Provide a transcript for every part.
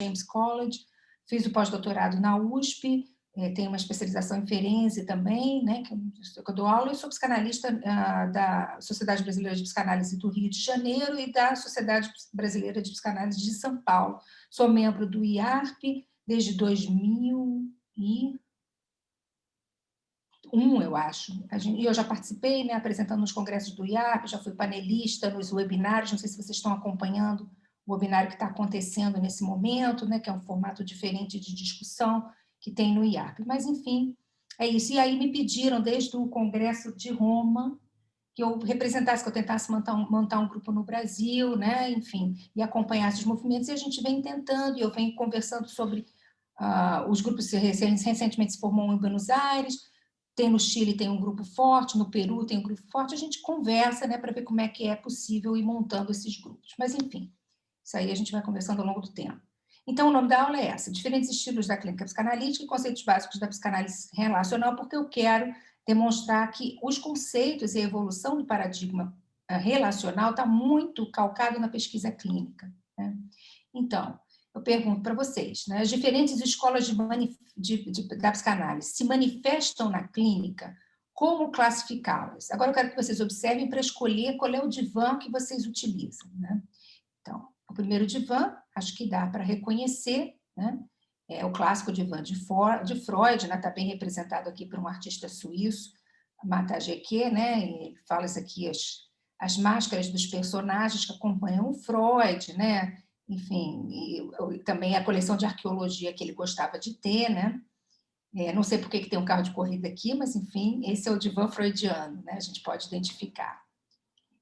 James College, fiz o pós-doutorado na USP, tenho uma especialização em Ferenczi também, né, que eu dou aula, e sou psicanalista da Sociedade Brasileira de Psicanálise do Rio de Janeiro e da Sociedade Brasileira de Psicanálise de São Paulo. Sou membro do IARP desde 2001, eu acho. E eu já participei, né, apresentando nos congressos do IARP, já fui panelista nos webinários, não sei se vocês estão acompanhando o webinário que está acontecendo nesse momento, né, que é um formato diferente de discussão que tem no IARP. Mas, enfim, é isso. E aí me pediram, desde o Congresso de Roma, que eu representasse, que eu tentasse montar um grupo no Brasil, né, enfim, e acompanhasse os movimentos, e a gente vem tentando, e eu venho conversando sobre os grupos, recentemente se formou em Buenos Aires, tem no Chile, tem um grupo forte, no Peru tem um grupo forte, a gente conversa, né, para ver como é que é possível ir montando esses grupos. Mas, enfim, isso aí a gente vai conversando ao longo do tempo. Então, o nome da aula é essa, Diferentes Estilos da Clínica Psicanalítica e Conceitos Básicos da Psicanálise Relacional, porque eu quero demonstrar que os conceitos e a evolução do paradigma relacional está muito calcado na pesquisa clínica, né? Então, eu pergunto para vocês, né, as diferentes escolas da psicanálise se manifestam na clínica, como classificá-las? Agora eu quero que vocês observem para escolher qual é o divã que vocês utilizam, né? Então, o primeiro divã, acho que dá para reconhecer, né? É o clássico divã de Freud, né? Está bem representado aqui por um artista suíço, Mata Jeque, né? E fala isso aqui, as máscaras dos personagens que acompanham o Freud, né? Enfim, e também a coleção de arqueologia que ele gostava de ter, né? Não sei por que tem um carro de corrida aqui, mas, enfim, esse é o divã freudiano, né? A gente pode identificar.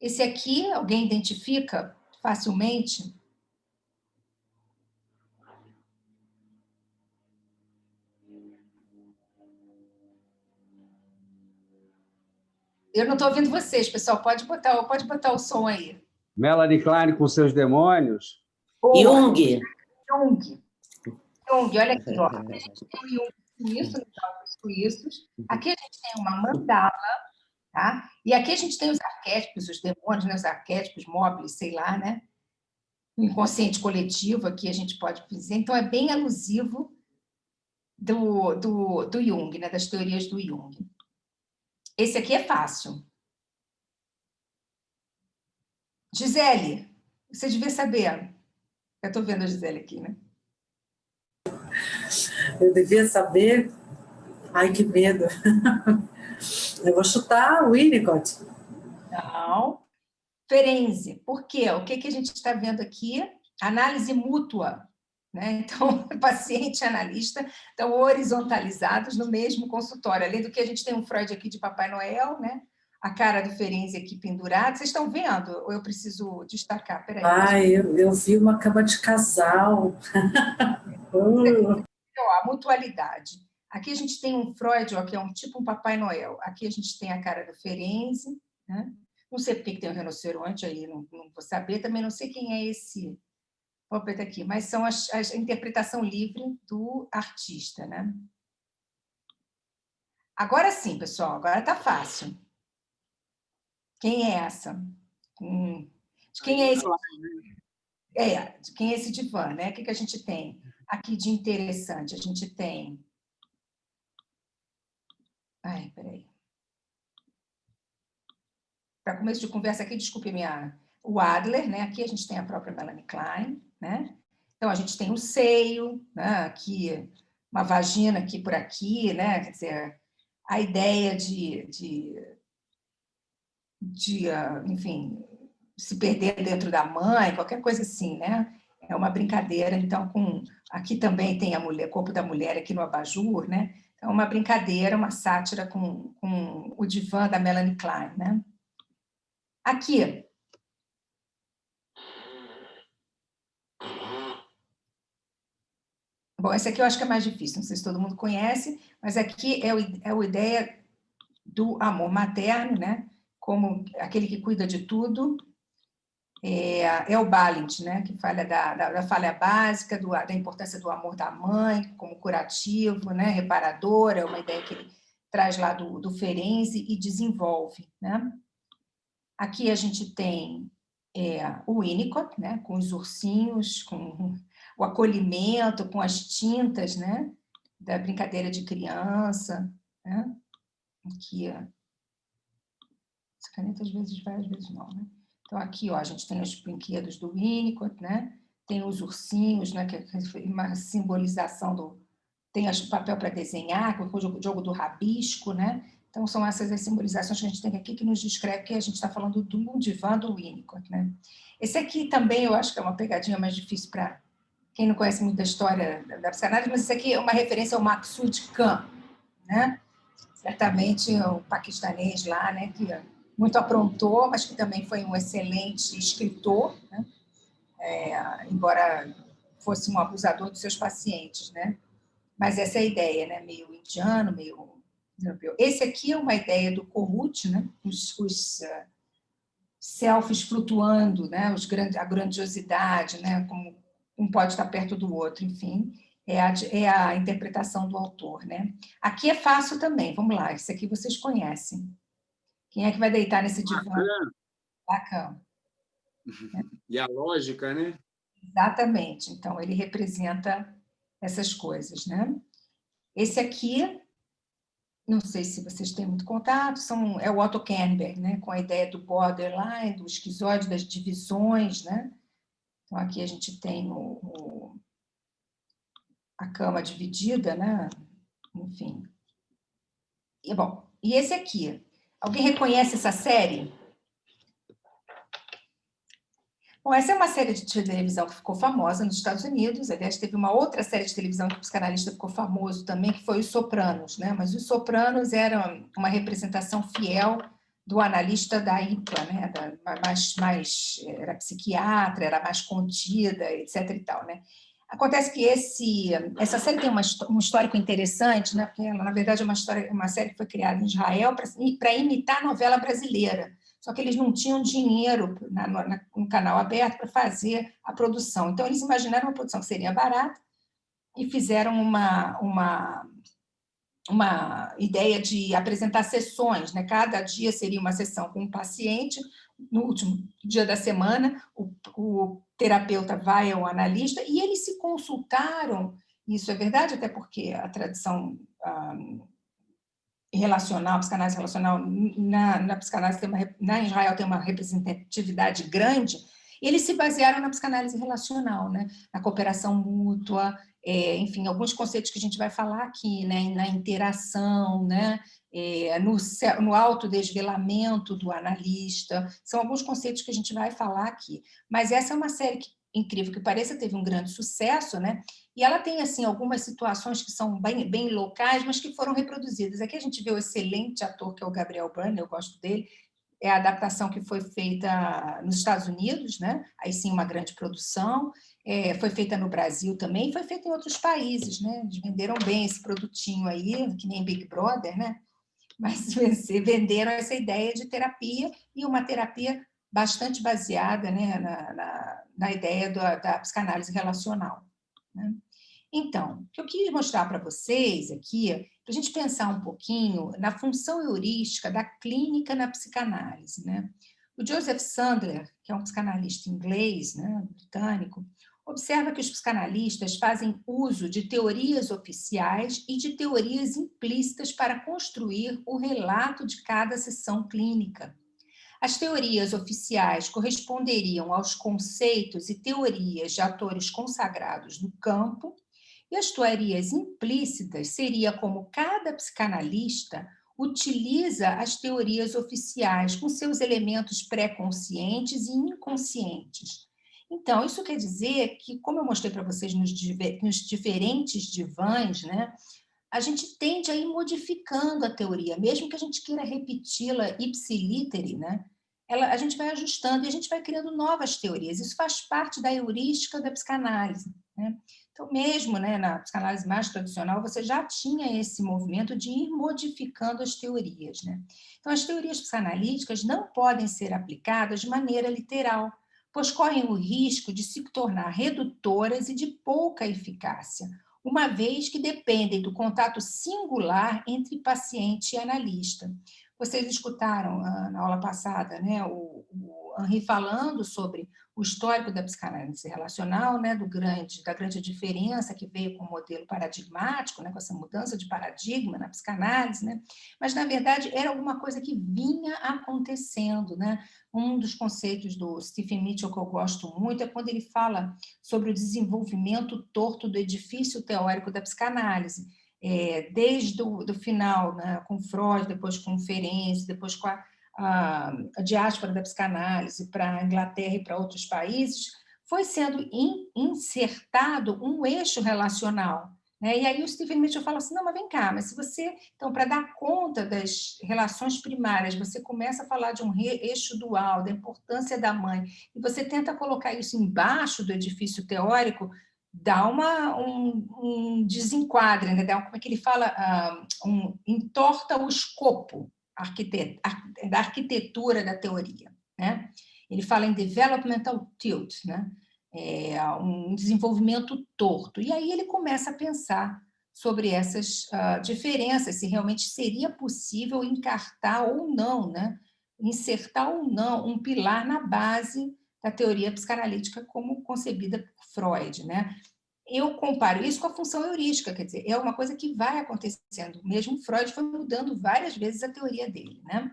Esse aqui, alguém identifica facilmente? Eu não estou ouvindo vocês, pessoal. Pode botar o som aí. Melanie Klein com seus demônios. Jung. Jung, olha aqui, ó. Aqui a gente tem o Jung suíço, os suíços. Aqui a gente tem uma mandala, tá? E aqui a gente tem os arquétipos, os demônios, né? Os arquétipos móveis, sei lá, né? O inconsciente coletivo, aqui a gente pode dizer. Então, é bem alusivo do Jung, né? Das teorias do Jung. Esse aqui é fácil. Gisele, você devia saber. Eu estou vendo a Gisele aqui, né? Eu devia saber. Ai, que medo. Eu vou chutar o Winnicott. Não. Ferenczi. Por quê? O que a gente está vendo aqui? Análise mútua, né? Então, paciente e analista estão horizontalizados no mesmo consultório. Além do que a gente tem um Freud aqui de Papai Noel, né? A cara do Ferenczi aqui pendurada. Vocês estão vendo? Ou eu preciso destacar? Peraí. Ai, eu vi uma cama de casal. A mutualidade. Aqui a gente tem um Freud, ó, que é tipo um Papai Noel. Aqui a gente tem a cara do Ferenczi, né? Não sei porque tem um rinoceronte aí, não vou saber. Também não sei quem é esse. Vou apertar aqui. Mas são a interpretação livre do artista, né? Agora sim, pessoal. Agora está fácil. Quem é essa? De quem é esse? De quem é esse divã, né? O que a gente tem aqui de interessante? A gente tem... Ai, peraí. Para começo de conversa aqui, desculpe o Adler, né? Aqui a gente tem a própria Melanie Klein, né? Então, a gente tem o seio, né? Aqui, uma vagina aqui por aqui, né? Quer dizer, a ideia enfim, se perder dentro da mãe, qualquer coisa assim, né? É uma brincadeira. Então, aqui também tem a mulher, corpo da mulher aqui no abajur, né? Então, uma brincadeira, uma sátira com o divã da Melanie Klein, né? Aqui. Bom, esse aqui eu acho que é mais difícil, não sei se todo mundo conhece, mas aqui é a ideia do amor materno, né? Como aquele que cuida de tudo. É o Balint, né? Que fala da falha básica, da importância do amor da mãe como curativo, né? Reparador, é uma ideia que ele traz lá do Ferenczi e desenvolve, né? Aqui a gente tem o Winnicott, né? Com os ursinhos, com o acolhimento com as tintas, né? Da brincadeira de criança, né? Aqui, ó. Essa caneta às vezes vai, às vezes não, né? Então, aqui, ó, a gente tem os brinquedos do Winnicott, né? Tem os ursinhos, né? Que é uma simbolização do... Tem o papel para desenhar, com o jogo do rabisco, né? Então, são essas as simbolizações que a gente tem aqui que nos descreve que a gente está falando do divã do Winnicott, né? Esse aqui também eu acho que é uma pegadinha mais difícil para quem não conhece muito da história da psicanálise, mas isso aqui é uma referência ao Maksud Khan, né? Certamente o paquistanês lá, né? Que muito aprontou, mas que também foi um excelente escritor, né? Embora fosse um abusador dos seus pacientes, né? Mas essa é a ideia, né? Meio indiano, meio europeu. Esse aqui é uma ideia do Kohut, né? Os selfies flutuando, né? A grandiosidade, né? Como um pode estar perto do outro, enfim, é a interpretação do autor, né? Aqui é fácil também, vamos lá, isso aqui vocês conhecem. Quem é que vai deitar nesse divã da cama? E a lógica, né? Exatamente, então ele representa essas coisas, né? Esse aqui, não sei se vocês têm muito contato, é o Otto Kernberg, né? Com a ideia do borderline, do esquizoide, das divisões, né? Então, aqui a gente tem a cama dividida, né? Enfim. E, bom, e esse aqui? Alguém reconhece essa série? Bom, essa é uma série de televisão que ficou famosa nos Estados Unidos. Aliás, teve uma outra série de televisão que o psicanalista ficou famoso também, que foi Os Sopranos, né? Mas Os Sopranos era uma representação fiel do analista da IPA, né? Era psiquiatra, era mais contida, etc. e tal, né? Acontece que essa série tem um histórico interessante, né? Porque ela, na verdade, é uma série que foi criada em Israel para imitar a novela brasileira. Só que eles não tinham dinheiro no canal aberto para fazer a produção. Então, eles imaginaram uma produção que seria barata e fizeram uma ideia de apresentar sessões, né? Cada dia seria uma sessão com um paciente. No último dia da semana, o terapeuta vai ao analista e eles se consultaram. Isso é verdade, até porque a tradição relacional, psicanálise relacional, na psicanálise na Israel tem uma representatividade grande, e eles se basearam na psicanálise relacional, né? Na cooperação mútua, enfim, alguns conceitos que a gente vai falar aqui, né? Na interação, né? No autodesvelamento do analista, são alguns conceitos que a gente vai falar aqui. Mas essa é uma série que, incrível que pareça, teve um grande sucesso, né? E ela tem assim algumas situações que são bem locais, mas que foram reproduzidas. Aqui a gente vê o excelente ator que é o Gabriel Byrne, eu gosto dele. É a adaptação que foi feita nos Estados Unidos, né? Aí sim uma grande produção. Foi feita no Brasil também, foi feita em outros países, né? Eles venderam bem esse produtinho aí, que nem Big Brother, né? Mas venderam essa ideia de terapia e uma terapia bastante baseada, né, na ideia da psicanálise relacional, né? Então, o que eu quis mostrar para vocês aqui, para a gente pensar um pouquinho na função heurística da clínica na psicanálise, né? O Joseph Sandler, que é um psicanalista inglês, né, britânico, observa que os psicanalistas fazem uso de teorias oficiais e de teorias implícitas para construir o relato de cada sessão clínica. As teorias oficiais corresponderiam aos conceitos e teorias de autores consagrados no campo, e as teorias implícitas seria como cada psicanalista utiliza as teorias oficiais com seus elementos pré-conscientes e inconscientes. Então, isso quer dizer que, como eu mostrei para vocês nos diferentes divãs, né, a gente tende a ir modificando a teoria, mesmo que a gente queira repeti-la ipsilítere, né? A gente vai ajustando e a gente vai criando novas teorias. Isso faz parte da heurística da psicanálise, né? Então, mesmo, né, na psicanálise mais tradicional, você já tinha esse movimento de ir modificando as teorias, né? Então, as teorias psicanalíticas não podem ser aplicadas de maneira literal, pois correm o risco de se tornar redutoras e de pouca eficácia, uma vez que dependem do contato singular entre paciente e analista. Vocês escutaram na aula passada, né, o Henri falando sobre o histórico da psicanálise relacional, né, da grande diferença que veio com o modelo paradigmático, né, com essa mudança de paradigma na psicanálise, né, mas, na verdade, era alguma coisa que vinha acontecendo. Né? Um dos conceitos do Stephen Mitchell que eu gosto muito é quando ele fala sobre o desenvolvimento torto do edifício teórico da psicanálise, desde do final, né, com Freud, depois com Ferenczi, depois com a diáspora da psicanálise para a Inglaterra e para outros países, foi sendo insertado um eixo relacional. Né? E aí o Stephen Mitchell fala assim, não, mas vem cá, mas se você, então, para dar conta das relações primárias, você começa a falar de um eixo dual, da importância da mãe, e você tenta colocar isso embaixo do edifício teórico, dá um desenquadre, né? Como é que ele fala? Entorta o escopo da arquitetura da teoria. Né? Ele fala em developmental tilt, né? Um desenvolvimento torto. E aí ele começa a pensar sobre essas diferenças, se realmente seria possível encartar ou não, né? Insertar ou não um pilar na base da teoria psicanalítica como concebida por Freud. Né? Eu comparo isso com a função heurística, quer dizer, é uma coisa que vai acontecendo. Mesmo Freud foi mudando várias vezes a teoria dele. Né?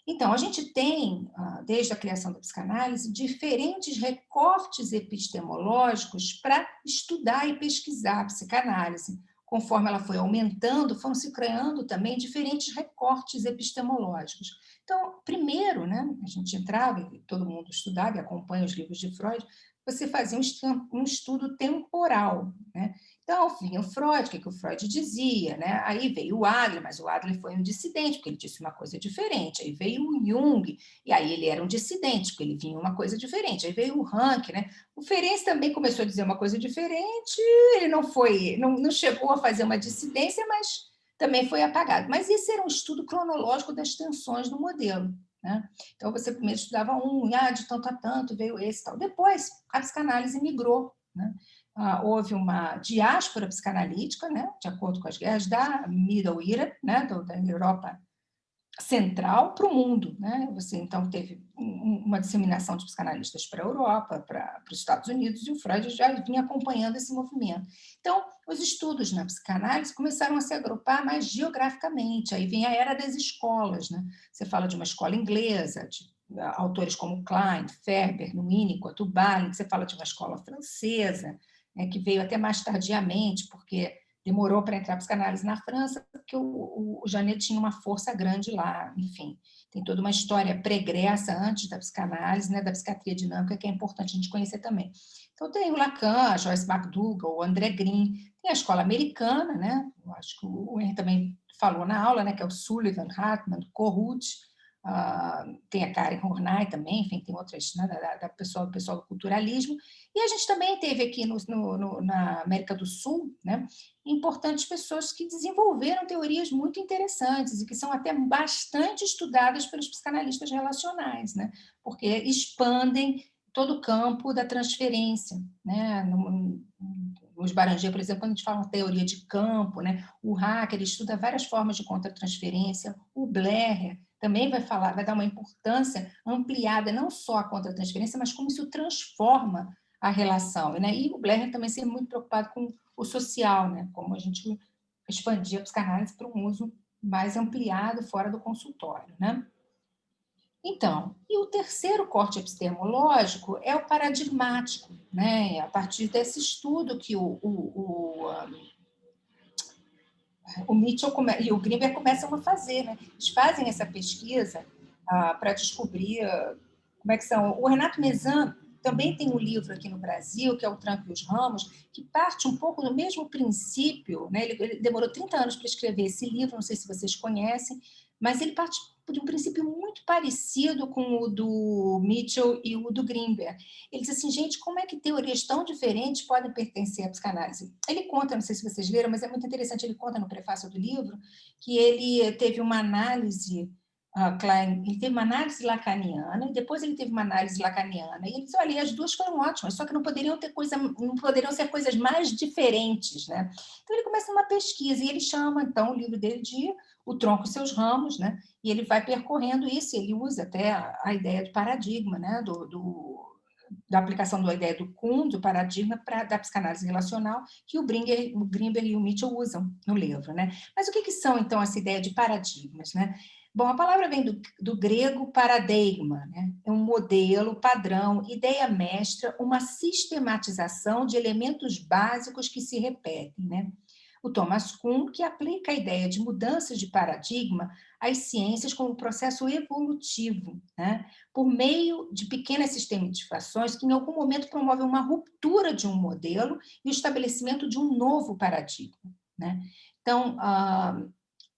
Então, a gente tem, desde a criação da psicanálise, diferentes recortes epistemológicos para estudar e pesquisar a psicanálise. Conforme ela foi aumentando, foram se criando também diferentes recortes epistemológicos. Então, primeiro, né, a gente entrava, todo mundo estudava e acompanha os livros de Freud, você fazia um estudo temporal. Né? Então, vinha o Freud, o que o Freud dizia, né? Aí veio o Adler, mas o Adler foi um dissidente, porque ele disse uma coisa diferente. Aí veio o Jung, e aí ele era um dissidente, porque ele vinha uma coisa diferente. Aí veio o Rank, né? O Ferenczi também começou a dizer uma coisa diferente, ele não chegou a fazer uma dissidência, mas também foi apagado. Mas esse era um estudo cronológico das tensões do modelo. Né? Então, você primeiro estudava de tanto a tanto, veio esse e tal. Depois, a psicanálise migrou. Né? Houve uma diáspora psicanalítica, né? De acordo com as guerras, da Middle Europe, né? Da Europa Central para o mundo. Né? Você, então, teve uma disseminação de psicanalistas para a Europa, para os Estados Unidos, e o Freud já vinha acompanhando esse movimento. Então, os estudos na psicanálise começaram a se agrupar mais geograficamente. Aí vem a era das escolas. Né? Você fala de uma escola inglesa, de autores como Klein, Ferber, Winnicott, Balin, você fala de uma escola francesa, né, que veio até mais tardiamente, porque demorou para entrar a psicanálise na França, porque o Janet tinha uma força grande lá, enfim. Tem toda uma história pregressa antes da psicanálise, né, da psiquiatria dinâmica, que é importante a gente conhecer também. Então, tem o Lacan, a Joyce McDougall, o André Green, tem a escola americana, né, eu acho que o Henry também falou na aula, né, que é o Sullivan, Hartman, Corrut, tem a Karen Horney também, enfim, tem outras, né, do pessoal do culturalismo, e a gente também teve aqui na América do Sul, né, importantes pessoas que desenvolveram teorias muito interessantes e que são até bastante estudadas pelos psicanalistas relacionais, né, porque expandem todo o campo da transferência. Né, nos Baranger, por exemplo, quando a gente fala uma teoria de campo, né, o Hacker estuda várias formas de contratransferência, o Blair também vai dar uma importância ampliada, não só à contratransferência, mas como isso transforma a relação. Né? E o Blair também sempre muito preocupado com o social, né? Como a gente expandia a psicanálise para um uso mais ampliado fora do consultório. Né? Então, e o terceiro corte epistemológico é o paradigmático, né? A partir desse estudo que o Mitchell e o Grimberg começam a fazer. Né? Eles fazem essa pesquisa para descobrir como é que são. O Renato Mezan também tem um livro aqui no Brasil, que é o Tranco e os Ramos, que parte um pouco do mesmo princípio. Né? Ele demorou 30 anos para escrever esse livro, não sei se vocês conhecem, mas ele parte de um princípio muito parecido com o do Mitchell e o do Grimberg. Ele diz assim, gente, como é que teorias tão diferentes podem pertencer à psicanálise? Ele conta, não sei se vocês leram, mas é muito interessante, ele conta no prefácio do livro que ele teve uma análise, ele teve uma análise lacaniana, e depois ele teve uma análise lacaniana, e ele disse, olha, as duas foram ótimas, só que não poderiam ser coisas mais diferentes. Né? Então ele começa uma pesquisa, e ele chama, então, o livro dele de O Tronco e Seus Ramos, né? E ele vai percorrendo isso, ele usa até a ideia de paradigma, né? da aplicação da ideia do Kuhn, do paradigma, da psicanálise relacional, que o Grinberg e o Mitchell usam no livro, né? Mas o que são, então, essa ideia de paradigmas, né? Bom, a palavra vem do grego paradigma, né? É um modelo, padrão, ideia mestra, uma sistematização de elementos básicos que se repetem, né? O Thomas Kuhn, que aplica a ideia de mudanças de paradigma às ciências como processo evolutivo, né? Por meio de pequenas sistematizações que, em algum momento, promovem uma ruptura de um modelo e o estabelecimento de um novo paradigma, né? Então,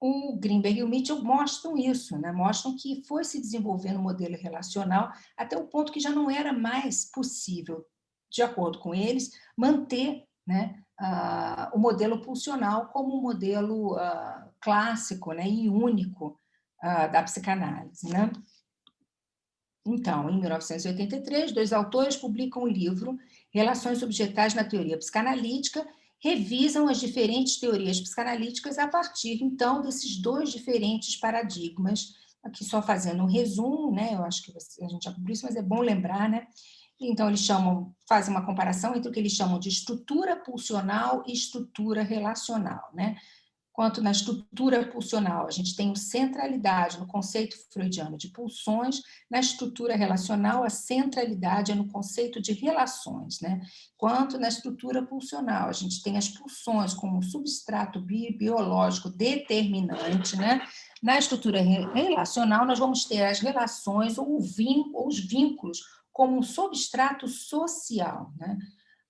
o Grinberg e o Mitchell mostram isso, né? Mostram que foi se desenvolvendo um modelo relacional até o ponto que já não era mais possível, de acordo com eles, manter, né, o modelo pulsional como um modelo clássico, né, e único da psicanálise, né? Então, em 1983, 2 autores publicam o livro Relações Objetais na Teoria Psicanalítica, revisam as diferentes teorias psicanalíticas a partir, então, desses 2 diferentes paradigmas, aqui só fazendo um resumo, né? Eu acho que a gente já cobriu isso, mas é bom lembrar, né? Então, eles fazem uma comparação entre o que eles chamam de estrutura pulsional e estrutura relacional, né? Quanto na estrutura pulsional, a gente tem centralidade no conceito freudiano de pulsões, na estrutura relacional, a centralidade é no conceito de relações, né? Quanto na estrutura pulsional, a gente tem as pulsões como um substrato biológico determinante, né? Na estrutura relacional, nós vamos ter as relações ou os vínculos como um substrato social, né?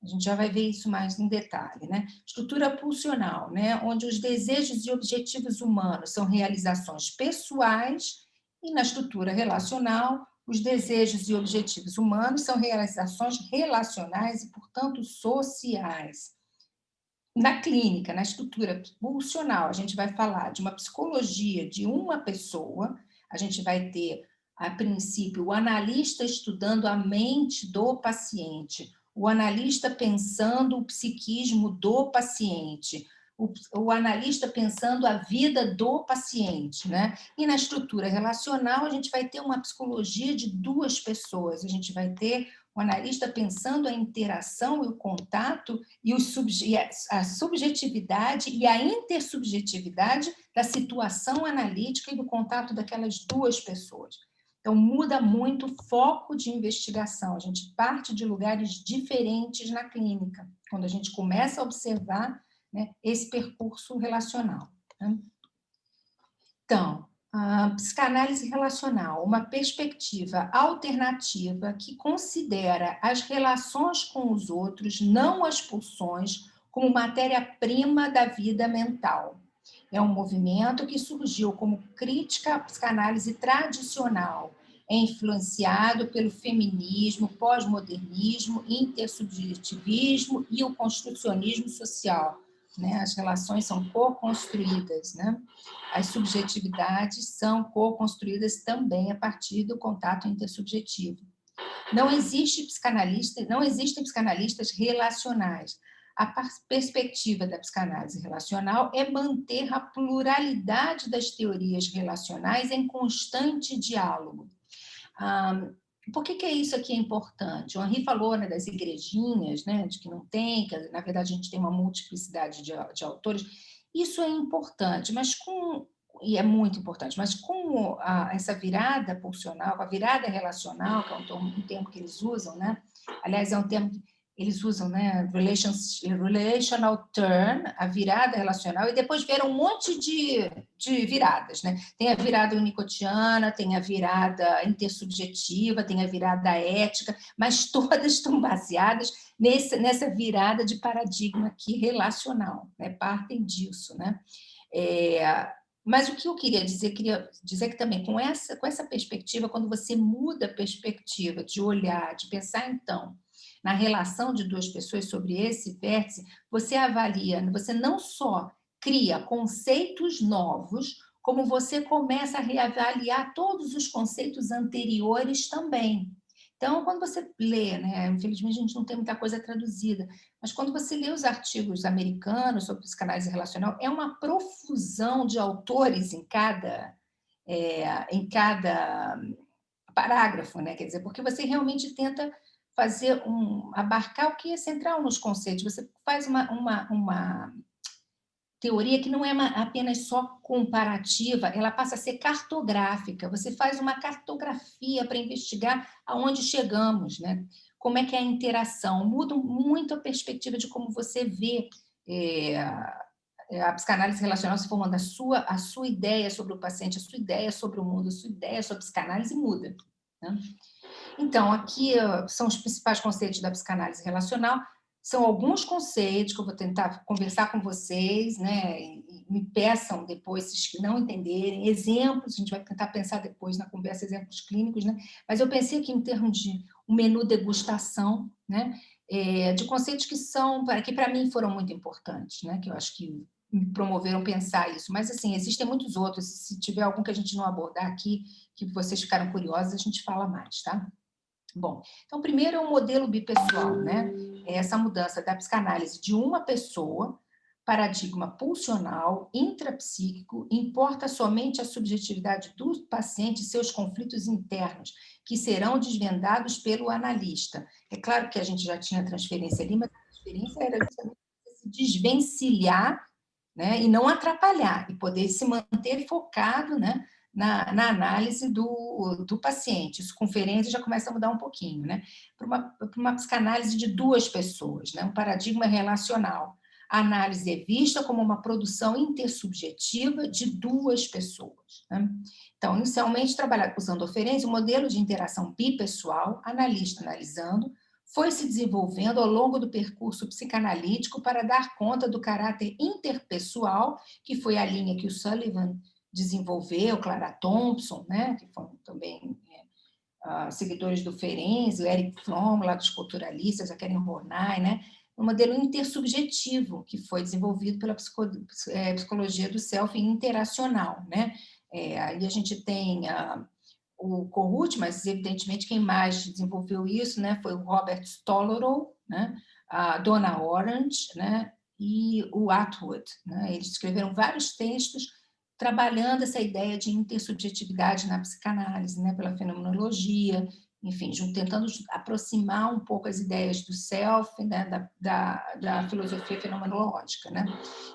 A gente já vai ver isso mais em detalhe, né? Estrutura pulsional, né? Onde os desejos e objetivos humanos são realizações pessoais, e na estrutura relacional, os desejos e objetivos humanos são realizações relacionais e, portanto, sociais. Na clínica, na estrutura pulsional, a gente vai falar de uma psicologia de uma pessoa, a gente vai ter, a princípio, o analista estudando a mente do paciente, o analista pensando o psiquismo do paciente, o analista pensando a vida do paciente, né? E na estrutura relacional, a gente vai ter uma psicologia de 2 pessoas, a gente vai ter o analista pensando a interação e o contato e a subjetividade e a intersubjetividade da situação analítica e do contato daquelas 2 pessoas. Então, muda muito o foco de investigação. A gente parte de lugares diferentes na clínica, quando a gente começa a observar, né, esse percurso relacional, né? Então, a psicanálise relacional, uma perspectiva alternativa que considera as relações com os outros, não as pulsões, como matéria-prima da vida mental. É um movimento que surgiu como crítica à psicanálise tradicional, é influenciado pelo feminismo, pós-modernismo, intersubjetivismo e o construcionismo social, né? As relações são co-construídas, né? As subjetividades são co-construídas também a partir do contato intersubjetivo. Não existem psicanalistas relacionais. A perspectiva da psicanálise relacional é manter a pluralidade das teorias relacionais em constante diálogo. Por que isso aqui é importante? O Henri falou, né, das igrejinhas, né, de que não tem, que na verdade a gente tem uma multiplicidade de autores. Isso é importante, e é muito importante, mas com essa virada pulsional, com a virada relacional, que é um termo que eles usam, né? Aliás, é um termo que eles usam, né? Relational turn, a virada relacional, e depois vieram um monte de viradas, né? Tem a virada unicotiana, tem a virada intersubjetiva, tem a virada ética, mas todas estão baseadas nessa virada de paradigma aqui relacional, né? Partem disso, né? Mas o que eu queria dizer que também, com essa perspectiva, quando você muda a perspectiva de olhar, de pensar, então, na relação de 2 pessoas sobre esse vértice, você avalia, você não só cria conceitos novos, como você começa a reavaliar todos os conceitos anteriores também. Então, quando você lê, né, infelizmente a gente não tem muita coisa traduzida, mas quando você lê os artigos americanos sobre psicanálise relacional, é uma profusão de autores em cada parágrafo, né? Quer dizer, porque você realmente tenta abarcar o que é central nos conceitos. Você faz uma teoria que não é apenas só comparativa, ela passa a ser cartográfica. Você faz uma cartografia para investigar aonde chegamos, né? Como é que é a interação. Muda muito a perspectiva de como você vê a psicanálise relacional, se formando a sua ideia sobre o paciente, a sua ideia sobre o mundo, a sua ideia sobre a psicanálise muda, né? Então, aqui são os principais conceitos da psicanálise relacional. São alguns conceitos que eu vou tentar conversar com vocês, né? E me peçam depois, se não entenderem, exemplos, a gente vai tentar pensar depois na conversa, exemplos clínicos, né? Mas eu pensei aqui em termos de um menu degustação, né? De conceitos que para mim foram muito importantes, né? Que eu acho que me promoveram pensar isso. Mas, assim, existem muitos outros. Se tiver algum que a gente não abordar aqui, que vocês ficaram curiosos, a gente fala mais, tá? Bom, então, primeiro é o modelo bipessoal, né? É essa mudança da psicanálise de uma pessoa, paradigma pulsional, intrapsíquico, importa somente a subjetividade do paciente e seus conflitos internos, que serão desvendados pelo analista. É claro que a gente já tinha transferência ali, mas a transferência era justamente se desvencilhar, né? E não atrapalhar, e poder se manter focado, né? Na análise do paciente. Isso com Ferenczi já começa a mudar um pouquinho, né? Para uma psicanálise de duas pessoas, né? Um paradigma relacional. A análise é vista como uma produção intersubjetiva de duas pessoas, né? Então, inicialmente trabalhado usando Ferenczi, o modelo de interação bipessoal, analista analisando, foi se desenvolvendo ao longo do percurso psicanalítico para dar conta do caráter interpessoal, que foi a linha que o Sullivan desenvolveu, Clara Thompson, né, que foram também seguidores do Ferenczi, o Eric Fromm, lá dos culturalistas, a Karen Horney, né, um modelo intersubjetivo que foi desenvolvido pela psicologia do self interacional, né. Aí a gente tem o Kohut, mas evidentemente quem mais desenvolveu isso, né, foi o Robert Stolorow, né, a Donna Orange, né, e o Atwood, né. Eles escreveram vários textos trabalhando essa ideia de intersubjetividade na psicanálise, né, pela fenomenologia, enfim, tentando aproximar um pouco as ideias do self, né, da filosofia fenomenológica, né.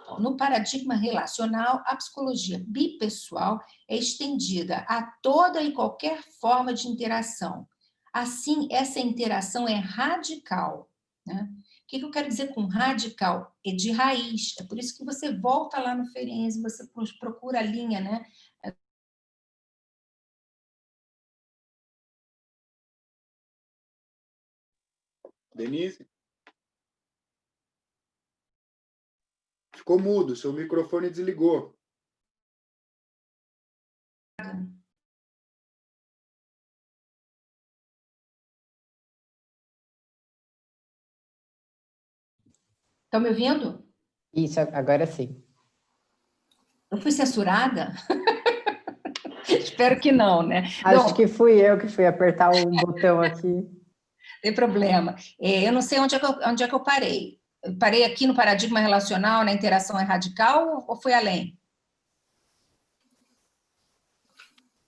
Então, no paradigma relacional, a psicologia bipessoal é estendida a toda e qualquer forma de interação. Assim, essa interação é radical, né? O que eu quero dizer com radical? É de raiz. É por isso que você volta lá no Ferenczi, você procura a linha, né? Denise? Ficou mudo, seu microfone desligou. Estão me ouvindo? Isso, agora sim. Eu fui censurada? Espero que não, né? Acho que fui eu que fui apertar um botão aqui. Tem problema. Eu não sei onde é que eu parei. Eu parei aqui no paradigma relacional, na interação é radical, ou fui além?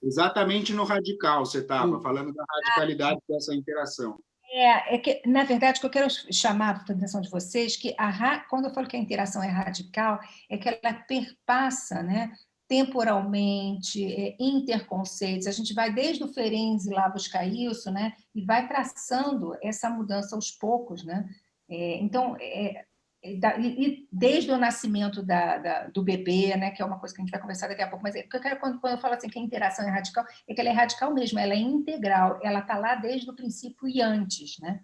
Exatamente no radical você estava, falando da radicalidade dessa interação. É que, na verdade, o que eu quero chamar a atenção de vocês, que quando eu falo que a interação é radical, é que ela perpassa, né, temporalmente, interconceitos. A gente vai desde o Ferenczi lá buscar isso, né, e vai traçando essa mudança aos poucos, né? Então, e desde o nascimento do bebê, né, que é uma coisa que a gente vai conversar daqui a pouco, mas o que eu quero, quando eu falo assim que a interação é radical, é que ela é radical mesmo, ela é integral, ela está lá desde o princípio e antes, né?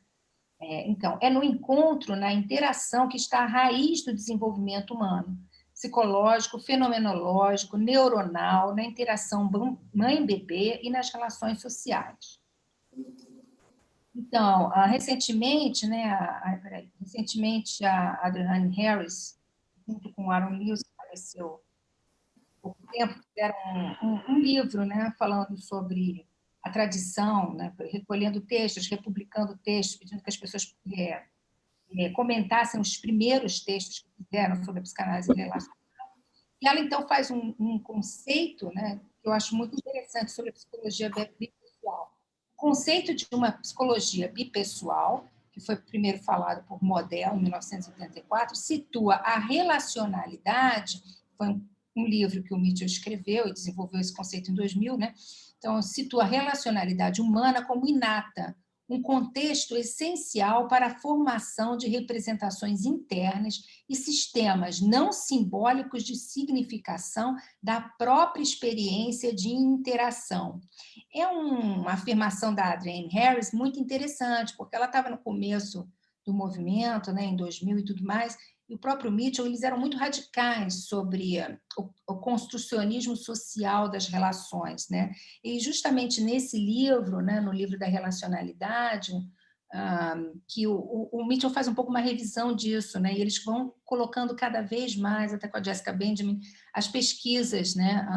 Então, é no encontro, na interação, que está a raiz do desenvolvimento humano, psicológico, fenomenológico, neuronal, na interação mãe-bebê e nas relações sociais. Então, recentemente, né, a Adrienne Harris, junto com o Aaron Lewis, que faleceu há pouco tempo, fizeram um livro, né, falando sobre a tradição, né, recolhendo textos, republicando textos, pedindo que as pessoas comentassem os primeiros textos que fizeram sobre a psicanálise relacional. E ela, então, faz um conceito, né, que eu acho muito interessante sobre a psicologia bipessoal. conceito de uma psicologia bipessoal, que foi primeiro falado por Model, em 1984, situa a relacionalidade, foi um livro que o Mitchell escreveu e desenvolveu esse conceito em 2000, né? Então, situa a relacionalidade humana como inata, um contexto essencial para a formação de representações internas e sistemas não simbólicos de significação da própria experiência de interação. É uma afirmação da Adrienne Harris muito interessante, porque ela estava no começo do movimento, né, em 2000 e tudo mais, e o próprio Mitchell, eles eram muito radicais sobre o construcionismo social das relações, né? E justamente nesse livro, né, no livro da relacionalidade, que o Mitchell faz um pouco uma revisão disso, né? E eles vão colocando cada vez mais, até com a Jessica Benjamin, as pesquisas, né,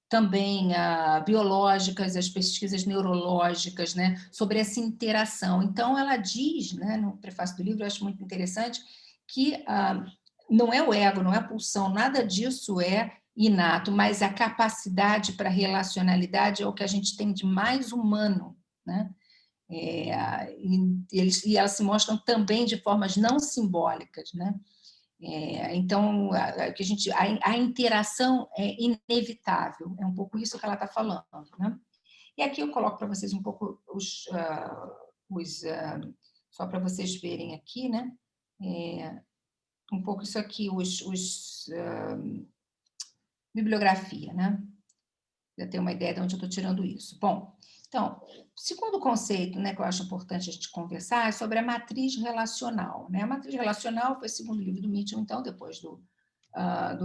também biológicas, as pesquisas neurológicas, né, sobre essa interação. Então, ela diz, né, no prefácio do livro, eu acho muito interessante, que não é o ego, não é a pulsão, nada disso é inato, mas a capacidade para relacionalidade é o que a gente tem de mais humano, né? E elas se mostram também de formas não simbólicas, né? Então, a interação é inevitável, é um pouco isso que ela está falando, né? E aqui eu coloco para vocês um pouco só para vocês verem aqui, né? Um pouco isso aqui, bibliografia, né? Já ter uma ideia de onde eu estou tirando isso. Bom, então, o segundo conceito, né, que eu acho importante a gente conversar é sobre a matriz relacional, né? A matriz relacional foi o segundo livro do Mitchell, então, depois do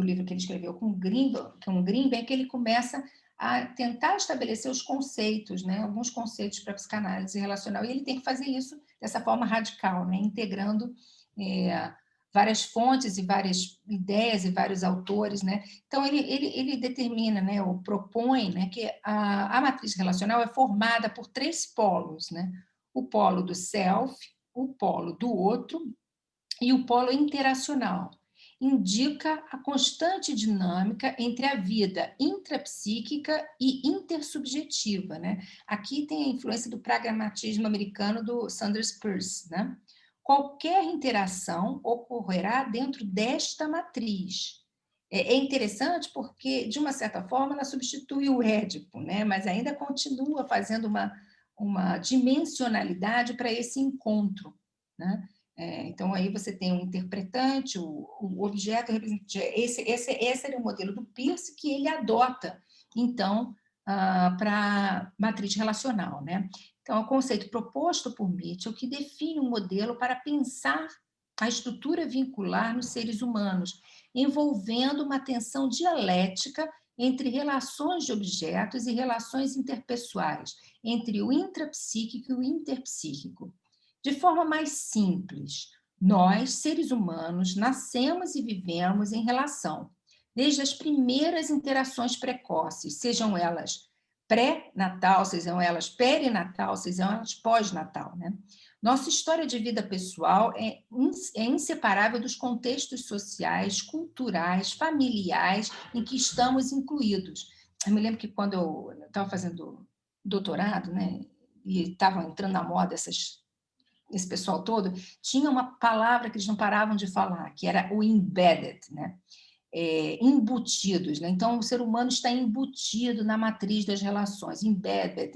livro que ele escreveu com o Greenberg, que ele começa a tentar estabelecer os conceitos, né? Alguns conceitos para a psicanálise relacional, e ele tem que fazer isso dessa forma radical, né? Integrando várias fontes e várias ideias e vários autores, né? Então, ele determina, né, ou propõe, né, que a matriz relacional é formada por 3 polos, né? O polo do self, o polo do outro e o polo interacional. Indica a constante dinâmica entre a vida intrapsíquica e intersubjetiva, né? Aqui tem a influência do pragmatismo americano do Sanders Peirce, né? Qualquer interação ocorrerá dentro desta matriz. É interessante porque, de uma certa forma, ela substitui o édipo, né? Mas ainda continua fazendo uma dimensionalidade para esse encontro, né? Então, aí você tem o interpretante, o objeto representante. Esse era o modelo do Peirce que ele adota, então, para a matriz relacional, né? Então, é o conceito proposto por Mitchell que define um modelo para pensar a estrutura vincular nos seres humanos, envolvendo uma tensão dialética entre relações de objetos e relações interpessoais, entre o intrapsíquico e o interpsíquico. De forma mais simples, nós, seres humanos, nascemos e vivemos em relação, desde as primeiras interações precoces, sejam elas pré-natal, sejam elas perinatal, sejam elas pós-natal, né? Nossa história de vida pessoal é inseparável dos contextos sociais, culturais, familiares em que estamos incluídos. Eu me lembro que quando eu estava fazendo doutorado, né, e estava entrando na moda esse pessoal todo, tinha uma palavra que eles não paravam de falar, que era o embedded, né? Embutidos, né? Então o ser humano está embutido na matriz das relações, embedded,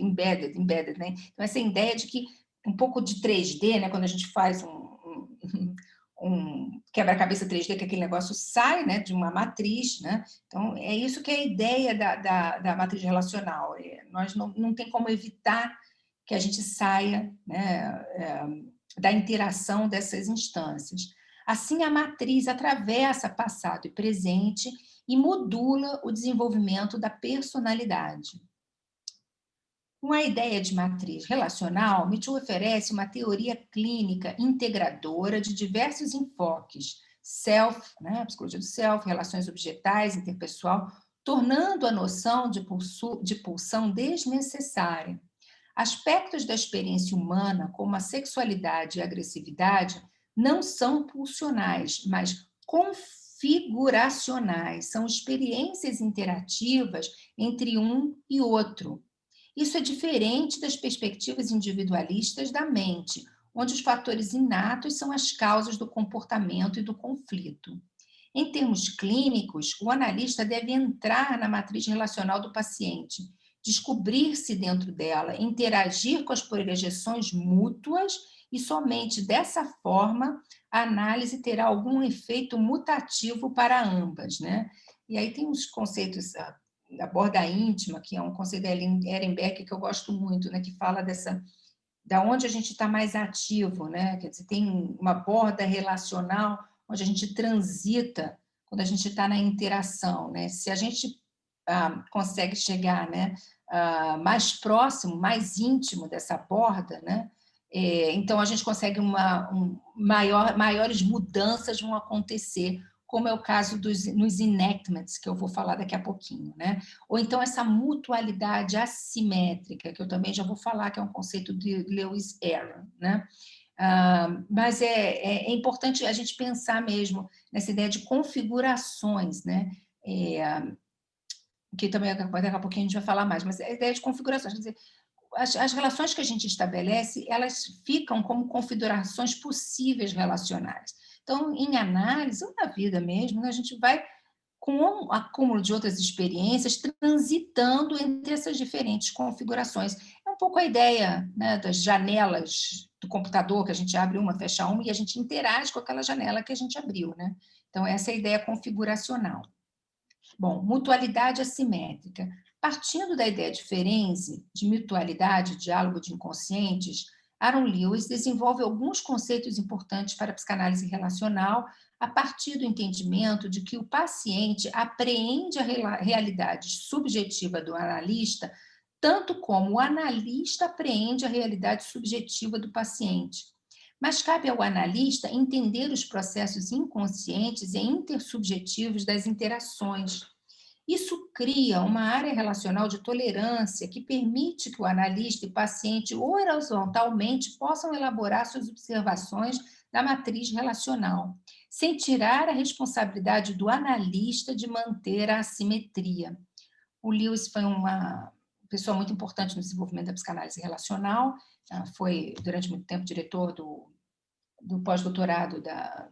né? Então essa ideia de que um pouco de 3D, né? Quando a gente faz um quebra-cabeça 3D, que aquele negócio sai, né, de uma matriz, né? Então é isso que é a ideia da matriz relacional. Nós não tem como evitar que a gente saia, né, da interação dessas instâncias. Assim, a matriz atravessa passado e presente e modula o desenvolvimento da personalidade. Com a ideia de matriz relacional, Mitchell oferece uma teoria clínica integradora de diversos enfoques, self, né, a psicologia do self, relações objetais, interpessoal, tornando a noção de pulsão desnecessária. Aspectos da experiência humana, como a sexualidade e a agressividade, não são pulsionais, mas configuracionais. São experiências interativas entre um e outro. Isso é diferente das perspectivas individualistas da mente, onde os fatores inatos são as causas do comportamento e do conflito. Em termos clínicos, o analista deve entrar na matriz relacional do paciente, descobrir-se dentro dela, interagir com as projeções mútuas e somente dessa forma a análise terá algum efeito mutativo para ambas, né? E aí tem uns conceitos, a borda íntima, que é um conceito da Ehrenberg que eu gosto muito, né? Que fala da onde a gente está mais ativo, né? Quer dizer, tem uma borda relacional onde a gente transita quando a gente está na interação, né? Se a gente consegue chegar, né, mais próximo, mais íntimo dessa borda, né? Então a gente consegue maiores mudanças vão acontecer, como é o caso nos enactments, que eu vou falar daqui a pouquinho, né? Ou então essa mutualidade assimétrica, que eu também já vou falar, que é um conceito de Lewis Arron, né? Mas é importante a gente pensar mesmo nessa ideia de configurações, né? Que também daqui a pouquinho a gente vai falar mais, mas a ideia de configurações, quer dizer, as relações que a gente estabelece, elas ficam como configurações possíveis relacionais. Então, em análise, ou na vida mesmo, né, a gente vai, com um acúmulo de outras experiências, transitando entre essas diferentes configurações. É um pouco a ideia, né, das janelas do computador, que a gente abre uma, fecha uma, e a gente interage com aquela janela que a gente abriu, né? Então, essa é a ideia configuracional. Bom, mutualidade assimétrica. Partindo da ideia de Ferenczi, de mutualidade, diálogo de inconscientes, Aaron Lewis desenvolve alguns conceitos importantes para a psicanálise relacional a partir do entendimento de que o paciente apreende a realidade subjetiva do analista, tanto como o analista apreende a realidade subjetiva do paciente. Mas cabe ao analista entender os processos inconscientes e intersubjetivos das interações. Isso cria uma área relacional de tolerância que permite que o analista e paciente horizontalmente possam elaborar suas observações da matriz relacional, sem tirar a responsabilidade do analista de manter a assimetria. O Lewis foi uma pessoa muito importante no desenvolvimento da psicanálise relacional, foi durante muito tempo diretor do pós-doutorado da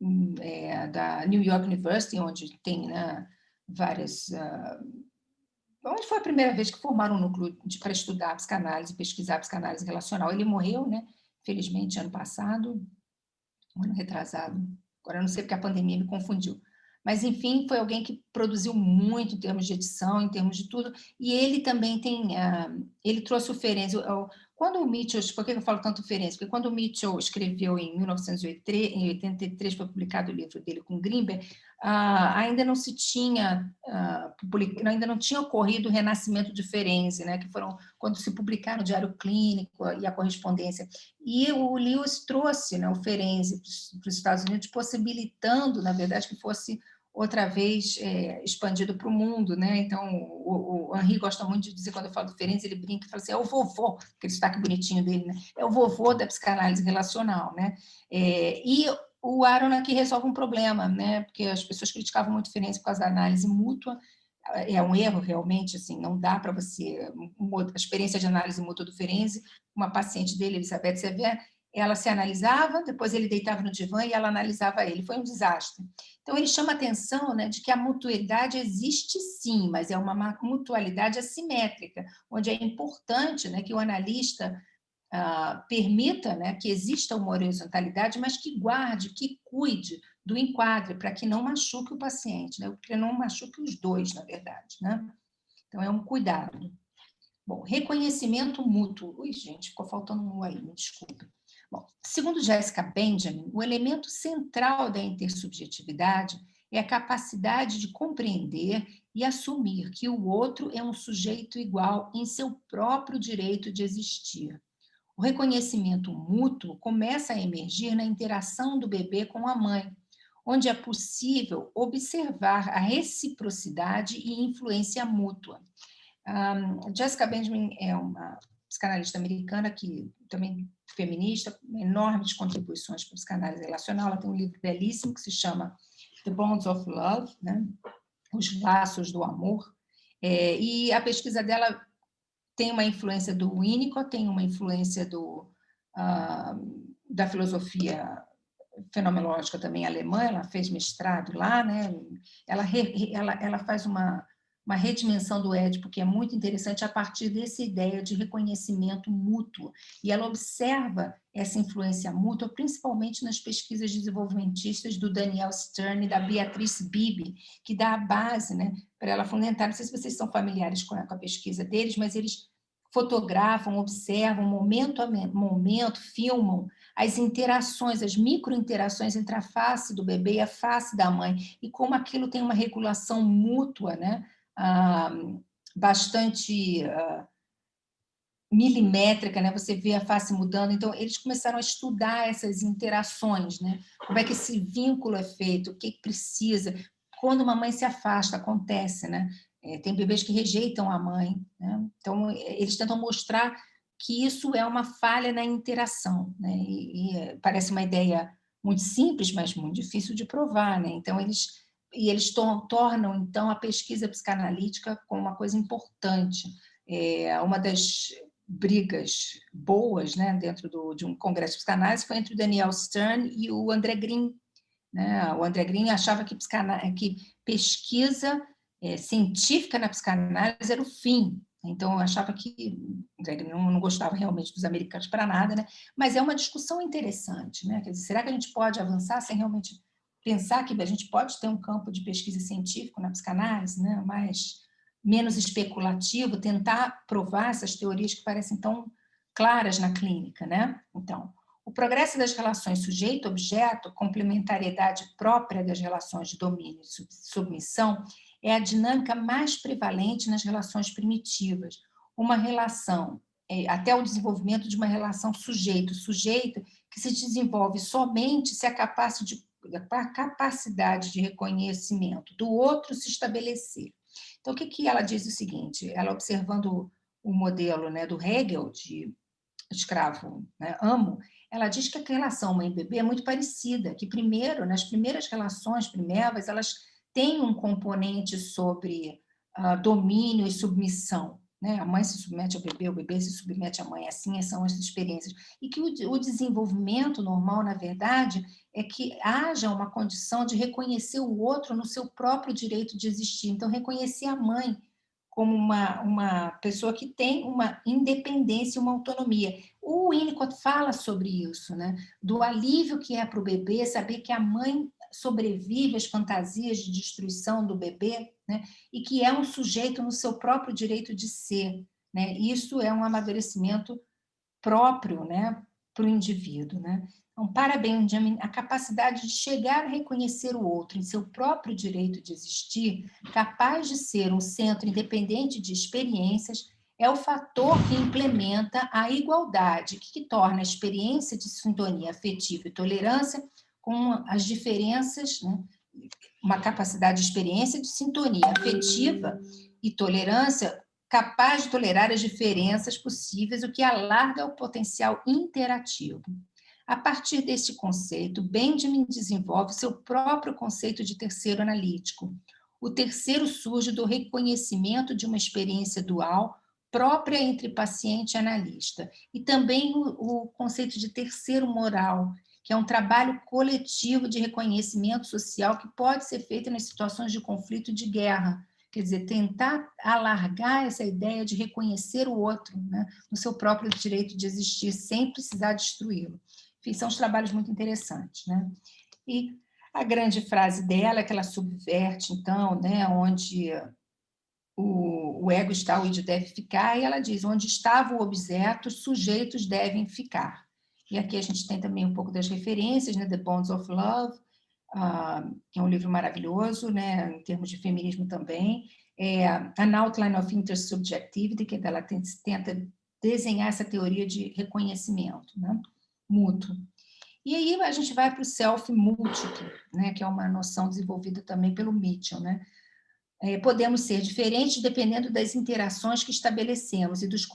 New York University, onde tem, né, várias... onde foi a primeira vez que formaram um núcleo para estudar psicanálise, pesquisar psicanálise relacional. Ele morreu, né, felizmente, ano passado, ano retrasado. Agora eu não sei porque a pandemia me confundiu. Mas, enfim, foi alguém que produziu muito em termos de edição, em termos de tudo, e ele também tem... ele trouxe o Ferenczi... Quando o Mitchell... Por que eu falo tanto Ferenczi? Porque quando o Mitchell escreveu em 1983, foi publicado o livro dele com Grinberg, ainda não se tinha... ainda não tinha ocorrido o renascimento de Ferenczi, né, que foram quando se publicaram o Diário Clínico e a correspondência. E o Lewis trouxe, né, o Ferenczi para os Estados Unidos, possibilitando, na verdade, que fosse outra vez expandido para o mundo, né? Então, o Henri gosta muito de dizer, quando eu falo do Ferenczi, ele brinca e fala assim, é o vovô, aquele sotaque bonitinho dele, né? É o vovô da psicanálise relacional, né? E o Aaron aqui resolve um problema, né? Porque as pessoas criticavam muito o Ferenczi por causa da análise mútua, é um erro realmente, assim, não dá para você... A experiência de análise mútua do Ferenczi, uma paciente dele, Elizabeth Severo, ela se analisava, depois ele deitava no divã e ela analisava ele. Foi um desastre. Então, ele chama a atenção, né, de que a mutualidade existe sim, mas é uma mutualidade assimétrica, onde é importante, né, que o analista permita, né, que exista uma horizontalidade, mas que guarde, que cuide do enquadre, para que não machuque o paciente, né, porque não machuque os dois, na verdade, né? Então, é um cuidado. Bom, reconhecimento mútuo. Ui, gente, ficou faltando um aí, me desculpe. Bom, segundo Jessica Benjamin, o elemento central da intersubjetividade é a capacidade de compreender e assumir que o outro é um sujeito igual em seu próprio direito de existir. O reconhecimento mútuo começa a emergir na interação do bebê com a mãe, onde é possível observar a reciprocidade e influência mútua. Jessica Benjamin é uma psicanalista americana que também feminista, enormes contribuições para a psicanálise relacional. Ela tem um livro belíssimo que se chama The Bonds of Love, né? Os Laços do Amor, e a pesquisa dela tem uma influência do Winnicott, tem uma influência da filosofia fenomenológica também alemã, ela fez mestrado lá, né? Ela faz uma redimensão do Édipo, que é muito interessante, a partir dessa ideia de reconhecimento mútuo. E ela observa essa influência mútua, principalmente nas pesquisas desenvolvimentistas do Daniel Stern e da Beatrice Bibi, que dá a base, né, para ela fundamentar. Não sei se vocês são familiares com a pesquisa deles, mas eles fotografam, observam, momento a momento, filmam as interações, as microinterações entre a face do bebê e a face da mãe, e como aquilo tem uma regulação mútua, né? Bastante milimétrica, né? Você vê a face mudando. Então, eles começaram a estudar essas interações, né? Como é que esse vínculo é feito, o que precisa. Quando uma mãe se afasta, acontece, né? Tem bebês que rejeitam a mãe, né? Então, eles tentam mostrar que isso é uma falha na interação, né? E parece uma ideia muito simples, mas muito difícil de provar, né? Então, eles tornam, então, a pesquisa psicanalítica como uma coisa importante. Uma das brigas boas, né, dentro de um congresso de psicanálise foi entre o Daniel Stern e o André Green, né? O André Green achava que pesquisa científica na psicanálise era o fim. Então, eu achava que o André Green não gostava realmente dos americanos para nada, né? Mas é uma discussão interessante, né? Quer dizer, será que a gente pode avançar sem realmente pensar que a gente pode ter um campo de pesquisa científico na psicanálise, né? Menos especulativo, tentar provar essas teorias que parecem tão claras na clínica, né? Então, o progresso das relações sujeito-objeto, complementariedade própria das relações de domínio e submissão, é a dinâmica mais prevalente nas relações primitivas. Uma relação, até o desenvolvimento de uma relação sujeito-sujeito, que se desenvolve somente se a capacidade de reconhecimento do outro se estabelecer. Então, o que ela diz o seguinte? Ela, observando o modelo, né, do Hegel, de escravo, né, amo, ela diz que a relação mãe-bebê é muito parecida, que primeiro, nas primeiras relações primevas, elas têm um componente sobre domínio e submissão, né? A mãe se submete ao bebê, o bebê se submete à mãe, assim são as experiências. E que o desenvolvimento normal, na verdade, é que haja uma condição de reconhecer o outro no seu próprio direito de existir. Então, reconhecer a mãe como uma pessoa que tem uma independência, uma autonomia. O Winnicott fala sobre isso, né? Do alívio que é para o bebê saber que a mãe sobrevive às fantasias de destruição do bebê, né? E que é um sujeito no seu próprio direito de ser, né? Isso é um amadurecimento próprio, né, para o indivíduo, né? Então, para Benjamin, a capacidade de chegar a reconhecer o outro em seu próprio direito de existir, capaz de ser um centro independente de experiências, é o fator que implementa a igualdade, que torna a experiência de sintonia afetiva e tolerância com as diferenças, né? Uma capacidade de experiência de sintonia afetiva e tolerância capaz de tolerar as diferenças possíveis, o que alarga o potencial interativo. A partir deste conceito, Benjamin desenvolve seu próprio conceito de terceiro analítico. O terceiro surge do reconhecimento de uma experiência dual própria entre paciente e analista, e também o conceito de terceiro moral, que é um trabalho coletivo de reconhecimento social que pode ser feito nas situações de conflito e de guerra. Quer dizer, tentar alargar essa ideia de reconhecer o outro, né, no seu próprio direito de existir, sem precisar destruí-lo. Enfim, são os trabalhos muito interessantes, né? E a grande frase dela é que ela subverte, então, né, onde o ego está, o id deve ficar, e ela diz, onde estava o objeto, os sujeitos devem ficar. E aqui a gente tem também um pouco das referências, né, The Bonds of Love, que é um livro maravilhoso, né, em termos de feminismo também, An Outline of Intersubjectivity, que ela tenta desenhar essa teoria de reconhecimento, né, mútuo. E aí a gente vai para o self múltiplo, né, que é uma noção desenvolvida também pelo Mitchell, né. Podemos ser diferentes dependendo das interações que estabelecemos e dos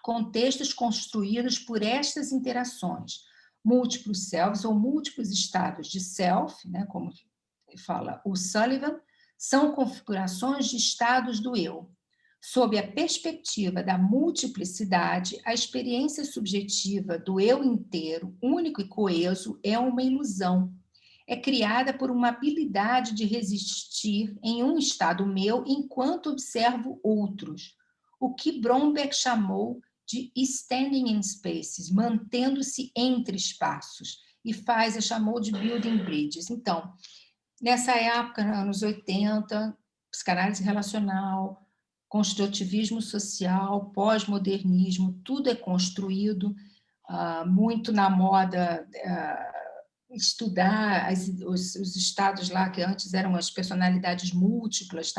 contextos construídos por estas interações. Múltiplos selves ou múltiplos estados de self, né, como fala o Sullivan, são configurações de estados do eu. Sob a perspectiva da multiplicidade, a experiência subjetiva do eu inteiro, único e coeso, é uma ilusão. É criada por uma habilidade de resistir em um estado meu enquanto observo outros, o que Bromberg chamou de standing in spaces, mantendo-se entre espaços, e Pfizer chamou de building bridges. Então, nessa época, nos anos 80, psicanálise relacional, construtivismo social, pós-modernismo, tudo é construído, muito na moda estudar os estados lá, que antes eram as personalidades múltiplas,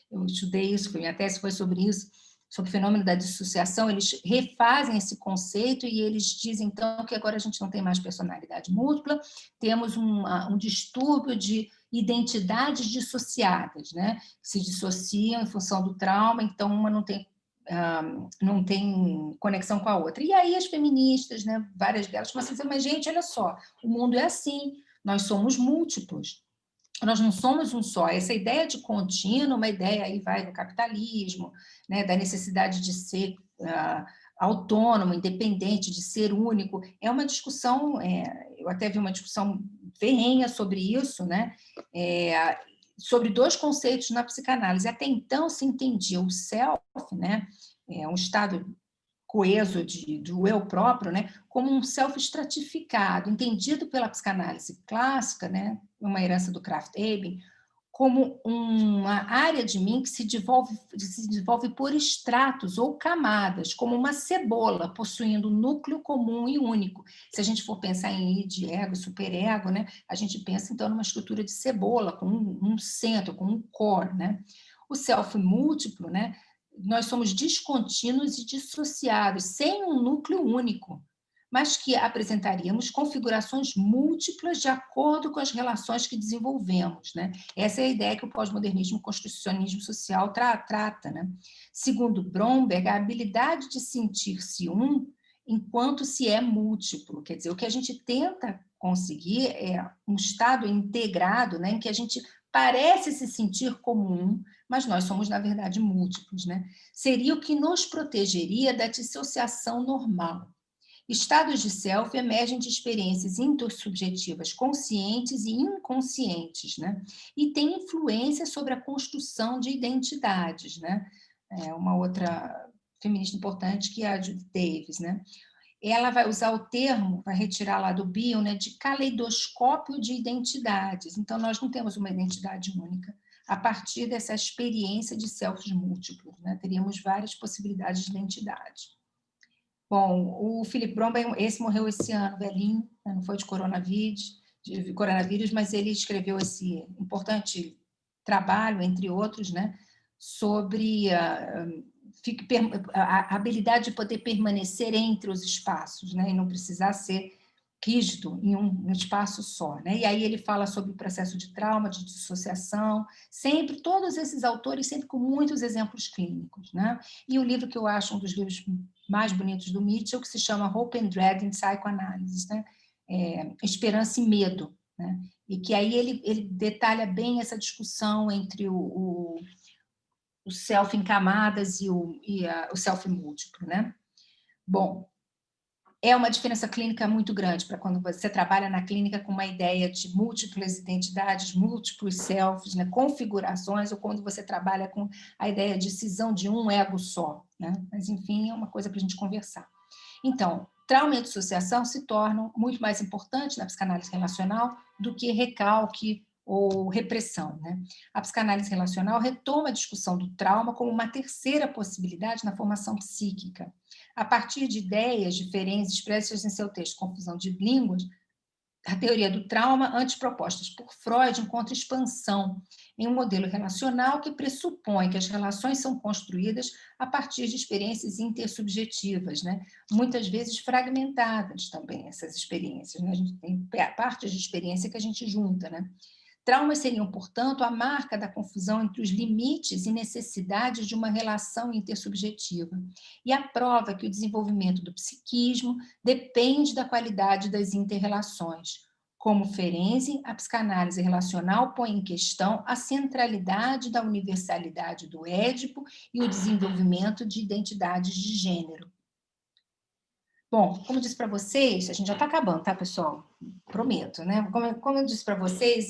eu estudei isso, minha tese foi sobre isso, sobre o fenômeno da dissociação. Eles refazem esse conceito e eles dizem, então, que agora a gente não tem mais personalidade múltipla, temos um distúrbio de identidades dissociadas, né? Que se dissociam em função do trauma, então uma não tem conexão com a outra. E aí as feministas, né, várias delas, começam a dizer, mas gente, olha só, o mundo é assim, nós somos múltiplos, nós não somos um só. Essa ideia de contínuo, uma ideia aí vai do capitalismo, né, da necessidade de ser autônomo, independente, de ser único, é uma discussão, eu até vi uma discussão ferrenha sobre isso, né, sobre dois conceitos na psicanálise. Até então se entendia o self, né, um estado coeso do eu próprio, né, como um self estratificado, entendido pela psicanálise clássica, né, uma herança do Krafft-Ebing, como uma área de mim que se desenvolve por estratos ou camadas, como uma cebola, possuindo um núcleo comum e único. Se a gente for pensar em id, ego, superego, né, a gente pensa, então, numa estrutura de cebola, com um centro, com um core, né? O self múltiplo, né, nós somos descontínuos e dissociados, sem um núcleo único, mas que apresentaríamos configurações múltiplas de acordo com as relações que desenvolvemos, né? Essa é a ideia que o pós-modernismo, construcionismo social trata, né? Segundo Bromberg, a habilidade de sentir-se enquanto se é múltiplo, quer dizer, o que a gente tenta conseguir é um estado integrado, né, em que a gente parece se sentir como mas nós somos, na verdade, múltiplos, né? Seria o que nos protegeria da dissociação normal. Estados de self emergem de experiências intersubjetivas conscientes e inconscientes, né? E têm influência sobre a construção de identidades, né? Uma outra feminista importante, que é a Judith Davis, né? Ela vai usar o termo, vai retirar lá do Bion, né, de caleidoscópio de identidades. Então, nós não temos uma identidade única a partir dessa experiência de selfs múltiplos, né? Teríamos várias possibilidades de identidade. Bom, o Philip Bromberg, esse morreu esse ano, velhinho, né? Não foi de coronavírus, mas ele escreveu esse importante trabalho, entre outros, né, sobre a habilidade de poder permanecer entre os espaços, né, e não precisar ser rígido em um espaço só, né? E aí ele fala sobre o processo de trauma, de dissociação, sempre, todos esses autores, sempre com muitos exemplos clínicos, né? E o livro que eu acho um dos livros mais bonitos do Mitchell, que se chama Hope and Dread in Psychoanalysis, né? Esperança e Medo, né? E que aí ele detalha bem essa discussão entre o self em camadas e o self múltiplo, né? Bom, é uma diferença clínica muito grande para quando você trabalha na clínica com uma ideia de múltiplas identidades, múltiplos selves, né, configurações, ou quando você trabalha com a ideia de cisão de um ego só, né? Mas, enfim, é uma coisa para a gente conversar. Então, trauma e dissociação se tornam muito mais importantes na psicanálise relacional do que recalque ou repressão, né? A psicanálise relacional retoma a discussão do trauma como uma terceira possibilidade na formação psíquica. A partir de ideias diferentes expressas em seu texto Confusão de Línguas, a teoria do trauma, antes propostas por Freud, encontra expansão em um modelo relacional que pressupõe que as relações são construídas a partir de experiências intersubjetivas, né? Muitas vezes fragmentadas também, essas experiências, né? A gente tem partes de experiência que a gente junta, né? Traumas seriam, portanto, a marca da confusão entre os limites e necessidades de uma relação intersubjetiva. E a prova que o desenvolvimento do psiquismo depende da qualidade das interrelações. Como Ferenczi, a psicanálise relacional põe em questão a centralidade da universalidade do Édipo e o desenvolvimento de identidades de gênero. Bom, como eu disse para vocês, a gente já está acabando, tá, pessoal? Prometo, né? Como eu disse para vocês,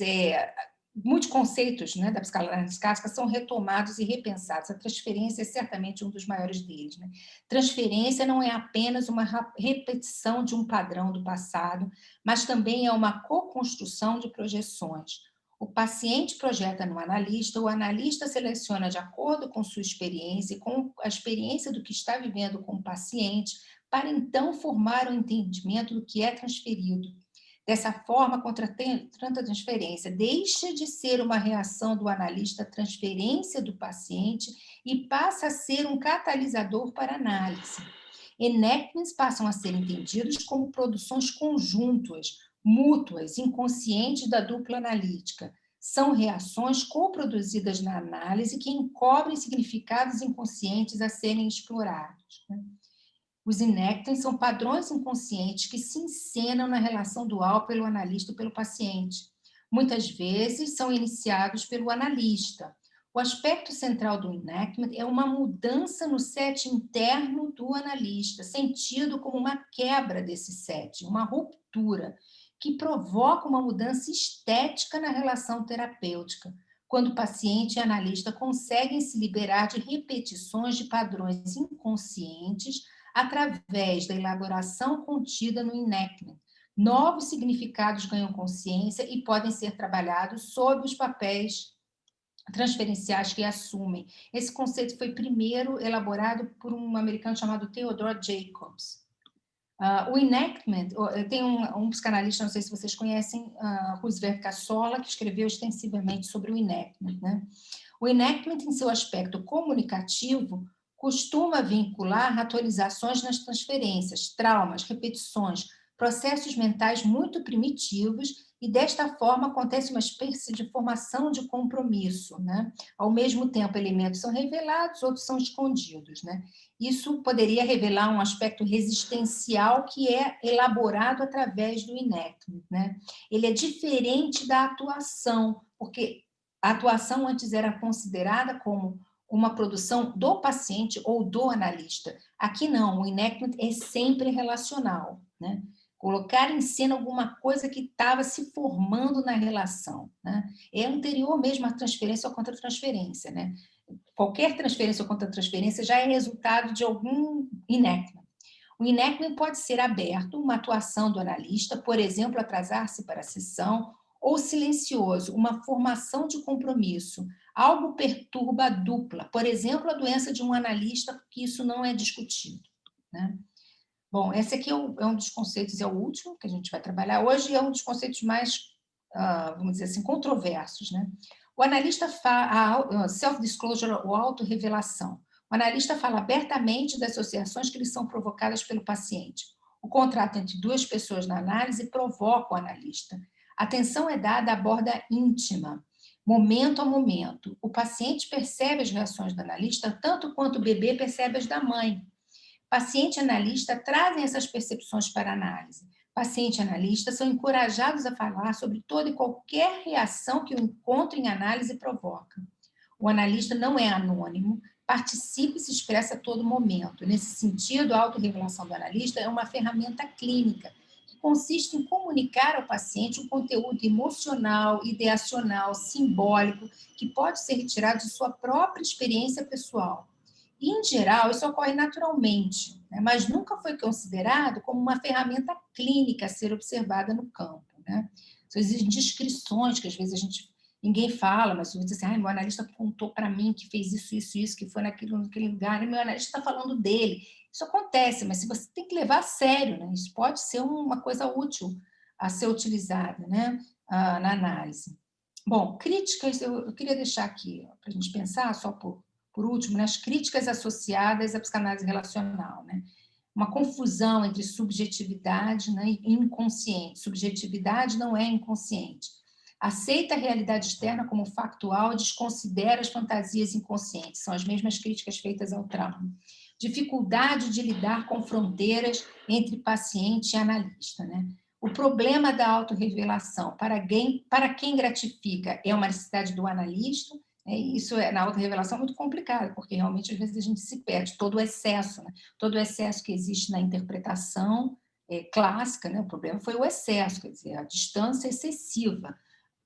muitos conceitos, né, da psicanálise clássica são retomados e repensados. A transferência é certamente um dos maiores deles, né? Transferência não é apenas uma repetição de um padrão do passado, mas também é uma co-construção de projeções. O paciente projeta no analista, o analista seleciona de acordo com sua experiência e com a experiência do que está vivendo com o paciente, para então formar um entendimento do que é transferido. Dessa forma, tanta transferência deixa de ser uma reação do analista à transferência do paciente e passa a ser um catalisador para a análise. Enactments passam a ser entendidos como produções conjuntas, mútuas, inconscientes da dupla analítica. São reações coproduzidas na análise que encobrem significados inconscientes a serem explorados. Os enactments são padrões inconscientes que se encenam na relação dual pelo analista e pelo paciente. Muitas vezes são iniciados pelo analista. O aspecto central do enactment é uma mudança no set interno do analista, sentido como uma quebra desse set, uma ruptura, que provoca uma mudança estética na relação terapêutica, quando o paciente e analista conseguem se liberar de repetições de padrões inconscientes através da elaboração contida no enactment. Novos significados ganham consciência e podem ser trabalhados sob os papéis transferenciais que assumem. Esse conceito foi primeiro elaborado por um americano chamado Theodore Jacobs. O enactment, tem um psicanalista, não sei se vocês conhecem, Roosevelt Cassola, que escreveu extensivamente sobre o enactment, né? O enactment, em seu aspecto comunicativo, costuma vincular atualizações nas transferências, traumas, repetições, processos mentais muito primitivos, e desta forma acontece uma espécie de formação de compromisso, né? Ao mesmo tempo, elementos são revelados, outros são escondidos, né? Isso poderia revelar um aspecto resistencial que é elaborado através do enactment, né? Ele é diferente da atuação, porque a atuação antes era considerada como uma produção do paciente ou do analista. Aqui não, o enactment é sempre relacional, né? Colocar em cena alguma coisa que estava se formando na relação, né? É anterior mesmo à transferência ou contra-transferência, né? Qualquer transferência ou contra-transferência já é resultado de algum enactment. O enactment pode ser aberto, uma atuação do analista, por exemplo, atrasar-se para a sessão, ou silencioso, uma formação de compromisso. Algo perturba a dupla, por exemplo, a doença de um analista, que isso não é discutido, né? Bom, esse aqui é um dos conceitos, é o último que a gente vai trabalhar hoje, e é um dos conceitos mais, vamos dizer assim, controversos, né? O analista fala, self-disclosure, ou autorrevelação. O analista fala abertamente das associações que lhe são provocadas pelo paciente. O contrato entre duas pessoas na análise provoca o analista. A atenção é dada à borda íntima, momento a momento. O paciente percebe as reações do analista tanto quanto o bebê percebe as da mãe. Paciente e analista trazem essas percepções para a análise. Paciente e analista são encorajados a falar sobre toda e qualquer reação que o encontro em análise provoca. O analista não é anônimo, participa e se expressa a todo momento. Nesse sentido, a autorrevelação do analista é uma ferramenta clínica que consiste em comunicar ao paciente um conteúdo emocional, ideacional, simbólico, que pode ser retirado de sua própria experiência pessoal. E, em geral, isso ocorre naturalmente, né? Mas nunca foi considerado como uma ferramenta clínica a ser observada no campo, né? Então, existem descrições que, às vezes, ninguém fala, mas você diz assim, meu analista contou para mim que fez isso, que foi naquele lugar, e meu analista está falando dele. Isso acontece, mas você tem que levar a sério, né? Isso pode ser uma coisa útil a ser utilizada, né? Na análise. Bom, críticas, eu queria deixar aqui para a gente pensar, só por último, nas críticas associadas à psicanálise relacional, né? Uma confusão entre subjetividade, né, e inconsciente. Subjetividade não é inconsciente. Aceita a realidade externa como factual e desconsidera as fantasias inconscientes. São as mesmas críticas feitas ao trauma. Dificuldade de lidar com fronteiras entre paciente e analista, né? O problema da autorrevelação, para quem gratifica, é uma necessidade do analista. Isso na autorrevelação é muito complicado, porque realmente às vezes a gente se perde, todo o excesso, né? Todo o excesso que existe na interpretação clássica, né? O problema foi o excesso, quer dizer, a distância excessiva,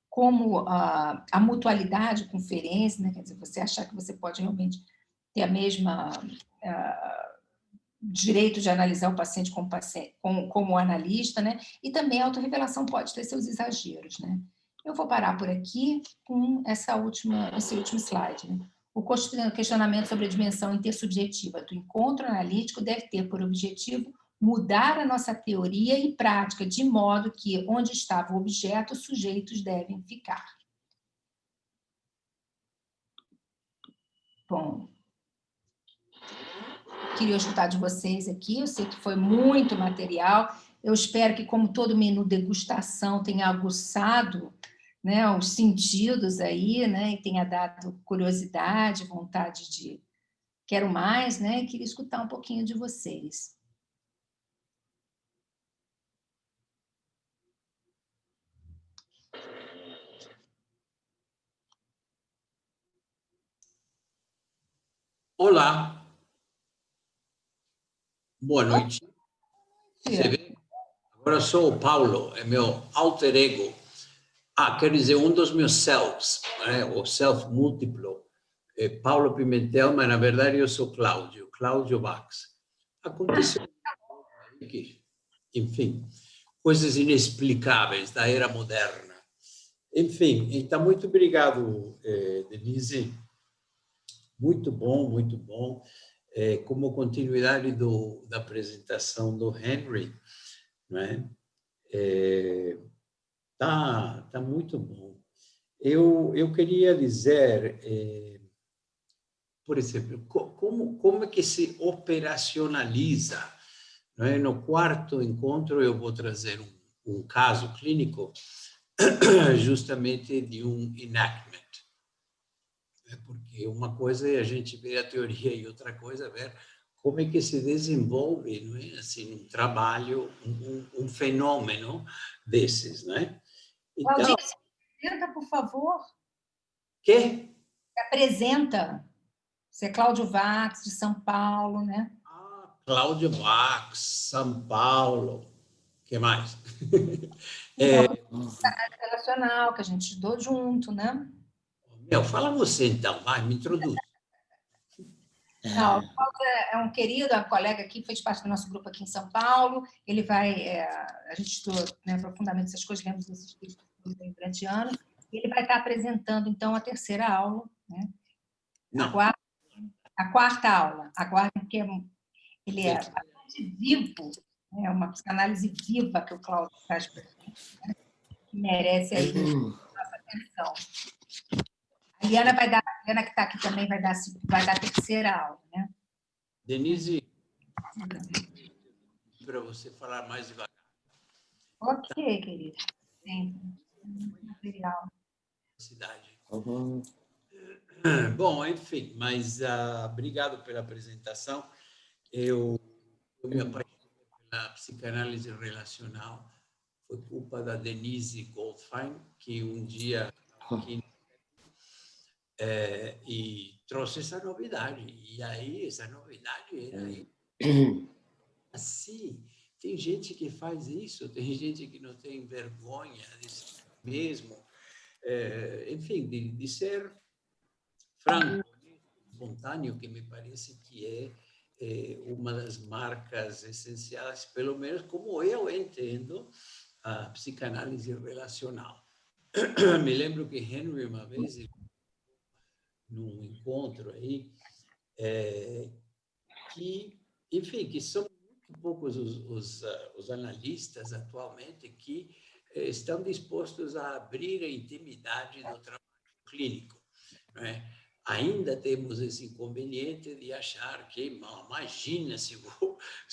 como a mutualidade com Ferenczi, né? Quer dizer, você achar que você pode realmente ter a mesma direito de analisar o paciente como analista, né? E também a autorrevelação pode ter seus exageros, né? Eu vou parar por aqui com esse último slide, né? O questionamento sobre a dimensão intersubjetiva do encontro analítico deve ter por objetivo mudar a nossa teoria e prática, de modo que, onde estava o objeto, os sujeitos devem ficar. Bom, queria escutar de vocês aqui, eu sei que foi muito material, eu espero que, como todo menu degustação, tenha aguçado, né, os sentidos aí, né, e tenha dado curiosidade, vontade de quero mais, né, e queria escutar um pouquinho de vocês. Olá, boa noite. Você vê? Agora eu sou o Paulo, é meu alter ego. Quer dizer, um dos meus selves, né? O self múltiplo. É Paulo Pimentel, mas na verdade eu sou Cláudio Bax. Aconteceu que, enfim, coisas inexplicáveis da era moderna. Enfim, então muito obrigado, Denise. Muito bom, muito bom. Como continuidade da apresentação do Henry, né? Tá muito bom. Eu queria dizer, por exemplo, como é que se operacionaliza, né? No quarto encontro eu vou trazer um caso clínico justamente de um enactment. Porque uma coisa é a gente ver a teoria e outra coisa é ver como é que se desenvolve, não é? Assim, um trabalho, um fenômeno desses, né? Então, Claudinho, se apresenta, por favor. que? Se apresenta. Você é Cláudio Vax, de São Paulo, né? Cláudio Vax, São Paulo. O que mais? Internacional, que a gente estudou junto, né? Fala você então, vai, me introduz. Não, o Cláudio é um querido, um colega aqui, fez parte do nosso grupo aqui em São Paulo. Ele vai, a gente estudou, né, profundamente essas coisas, lemos esses textos durante anos. Ele vai estar apresentando, então, a terceira aula, né? Não. A quarta aula. Aguardem, porque ele é bastante vivo, né? Uma psicanálise viva que o Cláudio faz para a gente, né? Que merece aí nossa atenção. A Liana que está aqui também vai dar a terceira aula, né? Denise, para você falar mais devagar. Ok, querido. Sempre. Material. Cidade. Bom, enfim, mas obrigado pela apresentação. Eu me apaixonei pela psicanálise relacional. Foi culpa da Denise Goldfein, que um dia aqui e trouxe essa novidade. E aí, essa novidade era assim. Tem gente que faz isso, tem gente que não tem vergonha de si mesmo, enfim, de ser franco, espontâneo, que me parece que é uma das marcas essenciais, pelo menos como eu entendo a psicanálise relacional. Me lembro que Henry, uma vez, num encontro aí, que, enfim, que são muito poucos os analistas atualmente que estão dispostos a abrir a intimidade do trabalho clínico, né? Ainda temos esse inconveniente de achar que, imagina se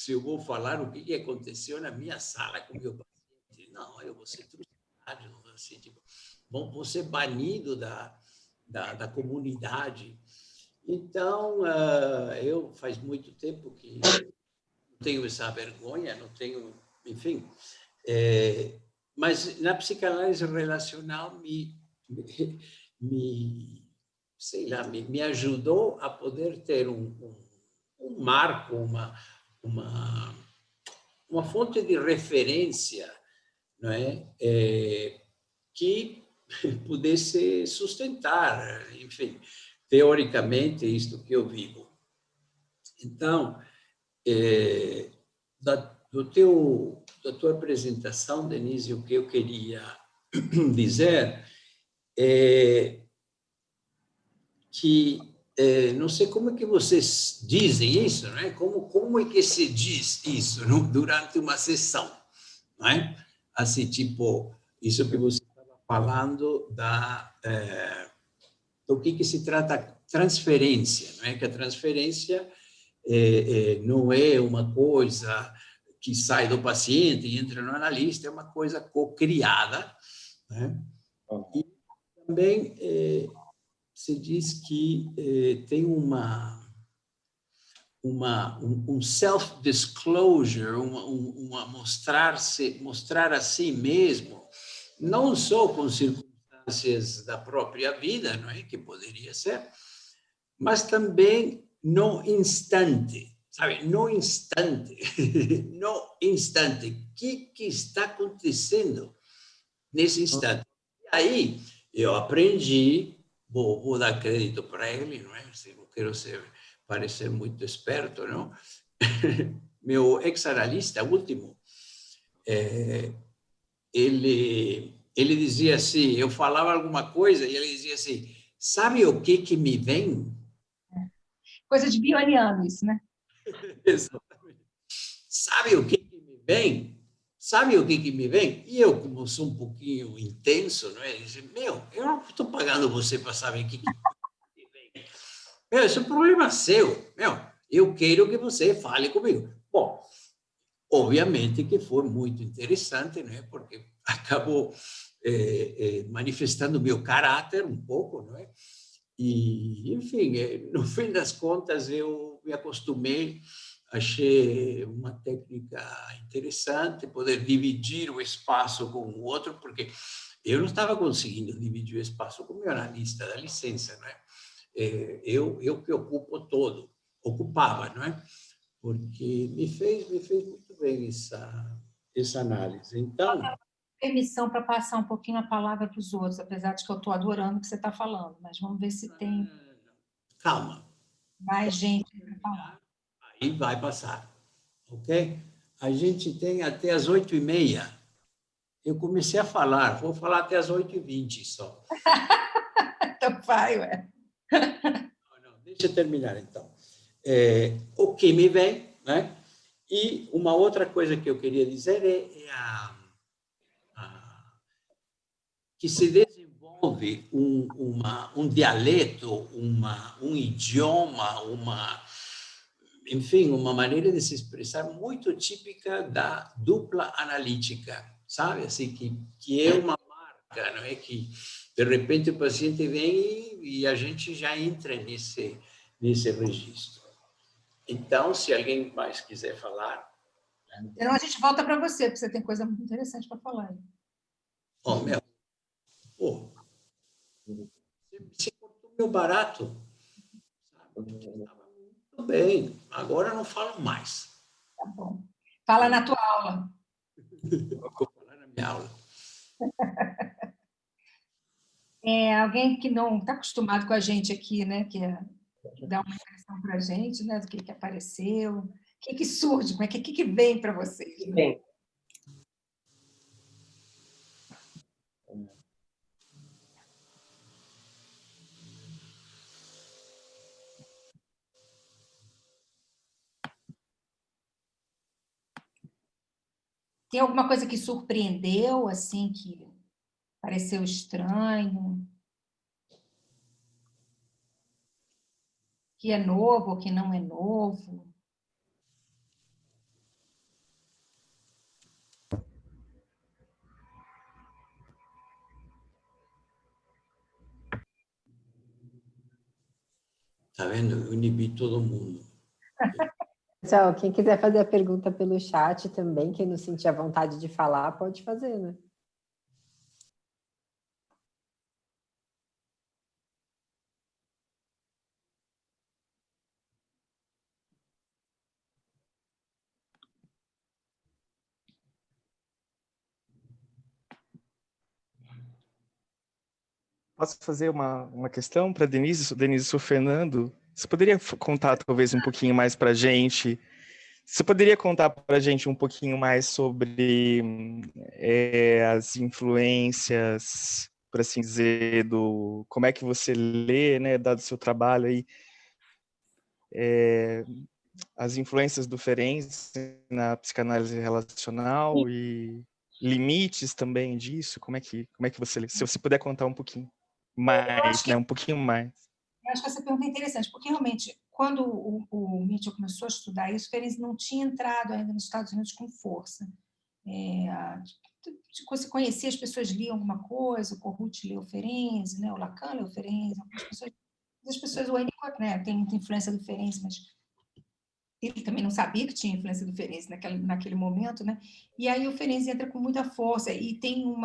eu vou falar o que aconteceu na minha sala com o meu paciente. Não, eu vou ser trucidado, assim, tipo, vou ser banido da comunidade. Então, eu faz muito tempo que não tenho essa vergonha, não tenho, enfim, Mas na psicanálise relacional sei lá, me ajudou a poder ter um marco, uma fonte de referência, não é? Que pudesse sustentar, enfim, teoricamente, isto que eu vivo. Então, da tua apresentação, Denise, o que eu queria dizer é que não sei como é que vocês dizem isso, não é? Como é que se diz isso durante uma sessão, não é? Assim, tipo, isso que você estava falando do que se trata transferência, não é? Que a transferência não é uma coisa que sai do paciente e entra no analista, é uma coisa co-criada, né? E também se diz que tem um self-disclosure, mostrar a si mesmo, não só com circunstâncias da própria vida, não é, que poderia ser, mas também no instante, sabe? No instante, no instante. O que está acontecendo nesse instante? E aí eu aprendi, vou dar crédito para ele, não é? Não quero parecer muito esperto, não? Meu ex-analista último, ele dizia assim, eu falava alguma coisa e ele dizia assim, sabe o que me vem? Coisa de bioniano isso, né? Exatamente. Sabe o que me vem? Sabe o que me vem? E eu, como sou um pouquinho intenso, não é? Disse, eu não estou pagando você para saber o que me vem. Esse é um problema seu. Eu quero que você fale comigo. Bom, obviamente que foi muito interessante, né? Porque acabou manifestando meu caráter um pouco, não é? E, enfim, no fim das contas, eu me acostumei, achei uma técnica interessante, poder dividir o espaço com o outro, porque eu não estava conseguindo dividir o espaço com o meu analista, dá licença, não é? Eu que ocupava, não é? Porque me fez muito bem essa análise. Então, Permissão para passar um pouquinho a palavra para os outros, apesar de que eu estou adorando o que você está falando, mas vamos ver se tem calma, mais gente para falar. aí vai passar, ok? A gente tem até as 8h30. Eu comecei a falar, vou falar até as 8h20 só. Então vai, ué. Não, deixa eu terminar, então. O que me vem, né? E uma outra coisa que eu queria dizer que se desenvolve um dialeto, um idioma, enfim, uma maneira de se expressar muito típica da dupla analítica, sabe? Assim, que é uma marca, não é? Que, de repente, o paciente vem e a gente já entra nesse registro. Então, se alguém mais quiser falar... Então a gente volta para você, porque você tem coisa muito interessante para falar. Oh, você cortou meu barato. Estava muito bem, agora não falo mais. Tá bom. Fala na tua aula. Vou falar na minha aula. Alguém que não está acostumado com a gente aqui, né? Que dá uma impressão para a gente, né? Do que apareceu, o que surge, o que vem para vocês. Né? Bem, Tem alguma coisa que surpreendeu, assim, que pareceu estranho? Que é novo ou que não é novo? Tá vendo? Eu inibi todo mundo. Pessoal, quem quiser fazer a pergunta pelo chat também, quem não sentir a vontade de falar, pode fazer, né? Posso fazer uma questão para Denise? Denise, sou Fernando. Você poderia contar talvez um pouquinho mais para a gente? Você poderia contar para a gente um pouquinho mais sobre as influências, por assim dizer, do como é que você lê, né, dado o seu trabalho aí, as influências do Ferenczi na psicanálise relacional e limites também disso? Como é que você lê? Se você puder contar um pouquinho mais, né, um pouquinho mais. Eu acho que essa pergunta é interessante, porque realmente, quando o Mitchell começou a estudar isso, o Ferenczi não tinha entrado ainda nos Estados Unidos com força. Você conhecia, as pessoas liam alguma coisa, o Corrut leu o Ferenczi, né? O Lacan leu o Ferenczi, as pessoas, o Winnicott, né, tem muita influência do Ferenczi, mas ele também não sabia que tinha influência do Ferenczi naquele momento, né? E aí o Ferenczi entra com muita força e tem um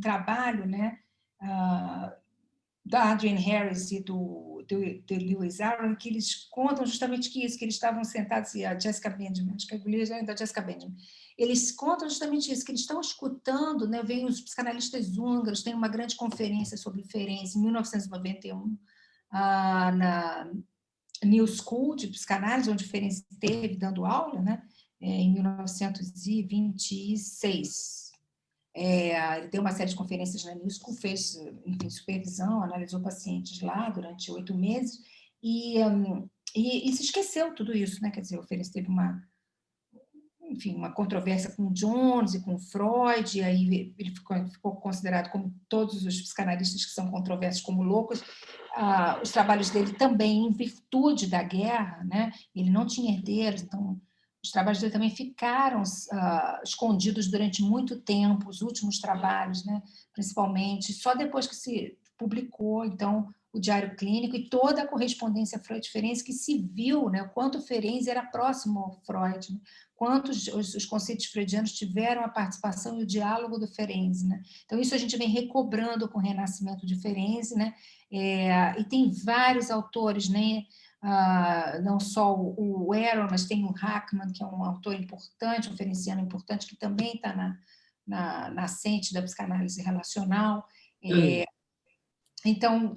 trabalho, né, da Adrienne Harris e do Lewis Aaron, que eles contam justamente que eles estavam sentados, e a Jessica Benjamin, acho que é da Jessica Benjamin, eles contam justamente isso, que eles estão escutando, né, vem os psicanalistas húngaros, tem uma grande conferência sobre Ferenczi, em 1991, na New School de Psicanálise, onde Ferenczi esteve dando aula, né, em 1926. Ele deu uma série de conferências na New School, fez, enfim, supervisão, analisou pacientes lá durante 8 meses, e se esqueceu tudo isso, né? Quer dizer, o Ferenczi teve uma controvérsia com Jones e com Freud, e aí ele ficou considerado, como todos os psicanalistas que são controversos, como loucos. Os trabalhos dele também, em virtude da guerra, né? Ele não tinha herdeiros, então os trabalhos dele também ficaram escondidos durante muito tempo, os últimos trabalhos, né? Principalmente, só depois que se publicou, então, o Diário Clínico e toda a correspondência Freud-Ferenczi, que se viu, né, o quanto Ferenczi era próximo ao Freud, né? Quantos os conceitos freudianos tiveram a participação e o diálogo do Ferenczi, né? Então, isso a gente vem recobrando com o renascimento de Ferenczi, né? E tem vários autores, né? Não só o Aaron, mas tem o Hackman, que é um autor importante, um ferenciano importante, que também está na nascente da psicanálise relacional. Então,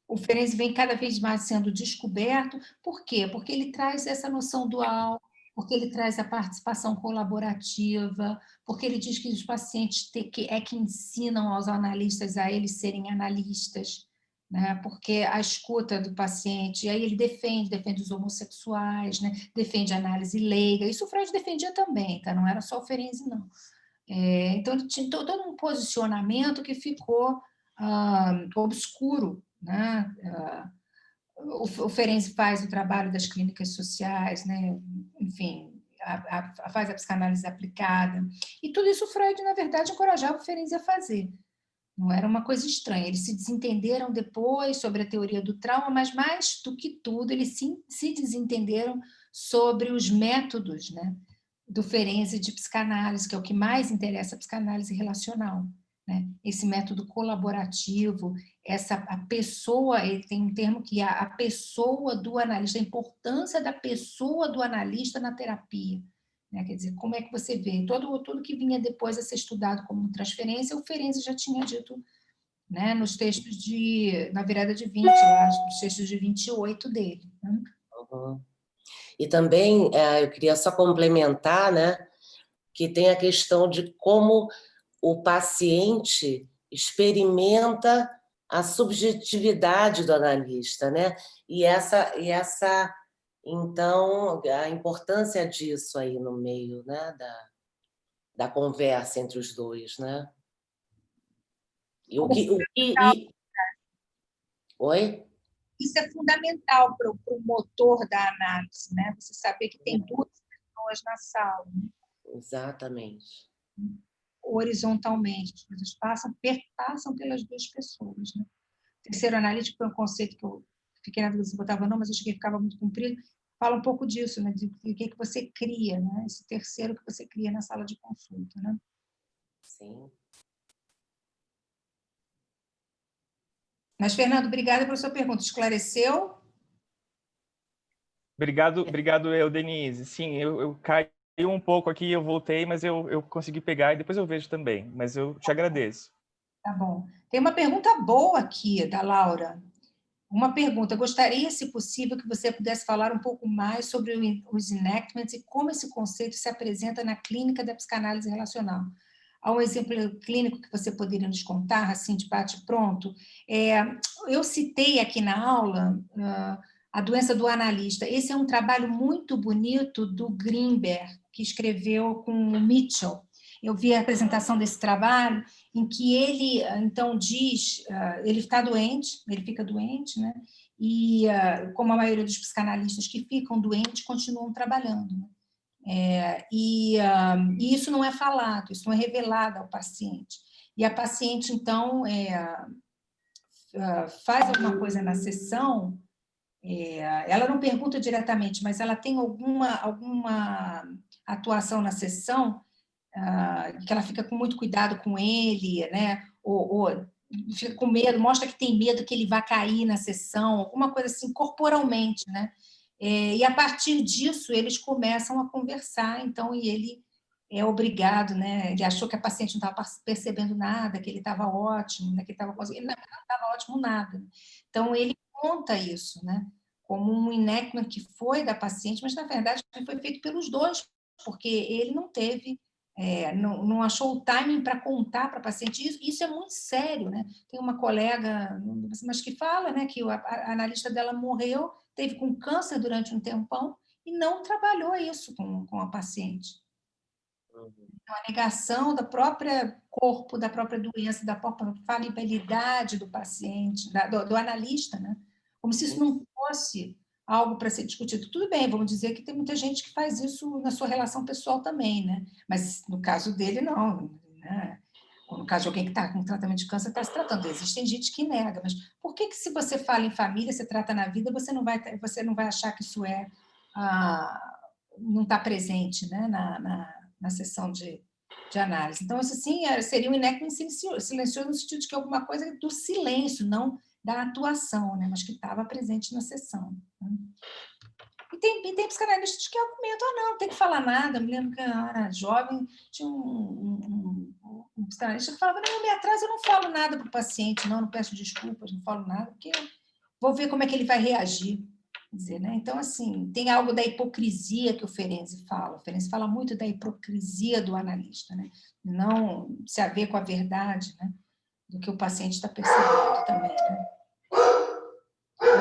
o Ferenczi vem cada vez mais sendo descoberto. Por quê? Porque ele traz essa noção dual, porque ele traz a participação colaborativa, porque ele diz que os pacientes que ensinam aos analistas a eles serem analistas, né? Porque a escuta do paciente, e aí ele defende os homossexuais, né? Defende a análise leiga, isso o Freud defendia também, tá? Não era só o Ferenczi, não. Então, ele tinha todo um posicionamento que ficou obscuro, né? O Ferenczi faz o trabalho das clínicas sociais, né? Enfim, faz a psicanálise aplicada, e tudo isso o Freud, na verdade, encorajava o Ferenczi a fazer. Não era uma coisa estranha. Eles se desentenderam depois sobre a teoria do trauma, mas mais do que tudo, eles se desentenderam sobre os métodos, né, do Ferenczi de psicanálise, que é o que mais interessa a psicanálise relacional, né? Esse método colaborativo, a pessoa, ele tem um termo que é a pessoa do analista, a importância da pessoa do analista na terapia, né? Quer dizer, como é que você vê? Tudo que vinha depois a ser estudado como transferência, o Ferenczi já tinha dito, né, nos textos na virada de 20, lá, nos textos de 28 dele. Né? Uhum. E também, eu queria só complementar, né, que tem a questão de como o paciente experimenta a subjetividade do analista, né? E então, a importância disso aí no meio, né, da conversa entre os dois, né? Oi? Isso é fundamental para o motor da análise, né? Você saber que tem duas pessoas na sala. Né? Exatamente. Horizontalmente, as coisas perpassam pelas duas pessoas. Né? O terceiro analítico foi um conceito que eu fiquei na dúvida se botava não, mas achei que ficava muito comprido. Fala um pouco disso, né? De o que você cria, né? Esse terceiro que você cria na sala de consulta, né? Sim. Mas, Fernando, obrigada pela sua pergunta. Esclareceu? Obrigado eu, Denise. Sim, eu caí um pouco aqui, eu voltei, mas eu consegui pegar e depois eu vejo também. Mas eu te agradeço. Tá bom. Tem uma pergunta boa aqui, da Laura. Uma pergunta. Gostaria, se possível, que você pudesse falar um pouco mais sobre os enactments e como esse conceito se apresenta na clínica da psicanálise relacional. Há um exemplo clínico que você poderia nos contar, assim, de bate-pronto? Eu citei aqui na aula a doença do analista. Esse é um trabalho muito bonito do Greenberg, que escreveu com o Mitchell. Eu vi a apresentação desse trabalho, em que ele, então, diz, ele está doente, ele fica doente, né? E, como a maioria dos psicanalistas que ficam doentes, continuam trabalhando, né? E isso não é falado, isso não é revelado ao paciente. E a paciente, então, faz alguma coisa na sessão, ela não pergunta diretamente, mas ela tem alguma atuação na sessão, que ela fica com muito cuidado com ele, né? Ou fica com medo, mostra que tem medo que ele vá cair na sessão, alguma coisa assim, corporalmente, né? E a partir disso eles começam a conversar, então, e ele é obrigado, né? Ele achou que a paciente não estava percebendo nada, que ele estava ótimo, né? Que ele estava conseguindo, não estava ótimo nada. Então ele conta isso, né? Como um enactment que foi da paciente, mas na verdade foi feito pelos dois, porque ele não teve não achou o timing para contar para a paciente. Isso é muito sério, né? Tem uma colega, mas que fala, né, que a analista dela morreu, teve com câncer durante um tempão e não trabalhou isso com a paciente. Então, a negação do próprio corpo, da própria doença, da própria falibilidade do paciente, do analista, né? Como se isso não fosse algo para ser discutido. Tudo bem, vamos dizer que tem muita gente que faz isso na sua relação pessoal também, né? Mas no caso dele, não, né? Ou no caso de alguém que está com tratamento de câncer, está se tratando. Existem gente que nega, mas por que se você fala em família, você trata na vida, você não vai achar que isso não está presente, né? Na sessão de análise. Então, isso sim seria um enactment silencioso no sentido de que alguma coisa do silêncio, não da atuação, né? Mas que estava presente na sessão. Né? E tem psicanalistas que argumentam, não tem que falar nada. Eu me lembro que eu era jovem, tinha um psicanalista que falava, não, eu me atraso, eu não falo nada para o paciente, não peço desculpas, não falo nada, porque vou ver como é que ele vai reagir. Quer dizer, né? Então, assim, tem algo da hipocrisia que o Ferenczi fala. O Ferenczi fala muito da hipocrisia do analista, né? Não se haver com a verdade, né? Do que o paciente está percebendo também, né?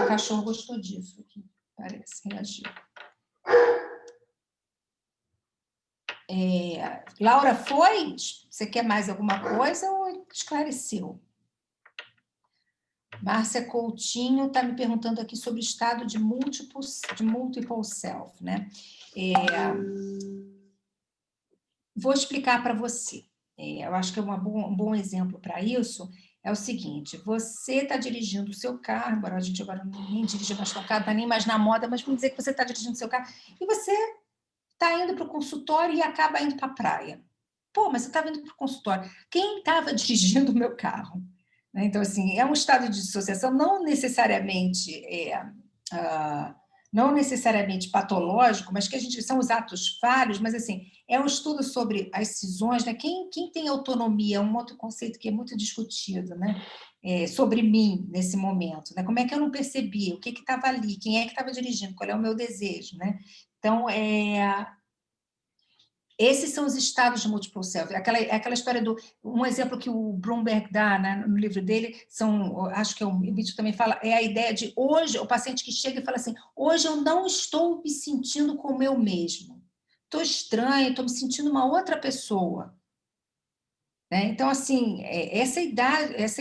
O cachorro gostou disso aqui, parece, reagiu. Laura, foi? Você quer mais alguma coisa ou esclareceu? Márcia Coutinho está me perguntando aqui sobre o estado de multiple self, né? Vou explicar para você. Eu acho que é um bom exemplo para isso. É o seguinte, você está dirigindo o seu carro, embora a gente agora nem dirige mais o carro, está nem mais na moda, mas vamos dizer que você está dirigindo o seu carro e você está indo para o consultório e acaba indo para a praia. Pô, mas você estava indo para o consultório. Quem estava dirigindo o meu carro? Então, assim, é um estado de dissociação não necessariamente patológico, mas que são os atos falhos, mas assim, é um estudo sobre as cisões, né? Quem tem autonomia, é um outro conceito que é muito discutido, né? Sobre mim nesse momento, né? Como é que eu não percebi? O que estava ali? Quem é que estava dirigindo? Qual é o meu desejo, né? Então, esses são os estados de múltiplo self. Aquela história um exemplo que o Bloomberg dá, né, no livro dele, acho que o Mitchell também fala, é a ideia de hoje, o paciente que chega e fala assim, hoje eu não estou me sentindo como eu mesmo. Estou estranho, estou me sentindo uma outra pessoa. Né? Então, assim, essa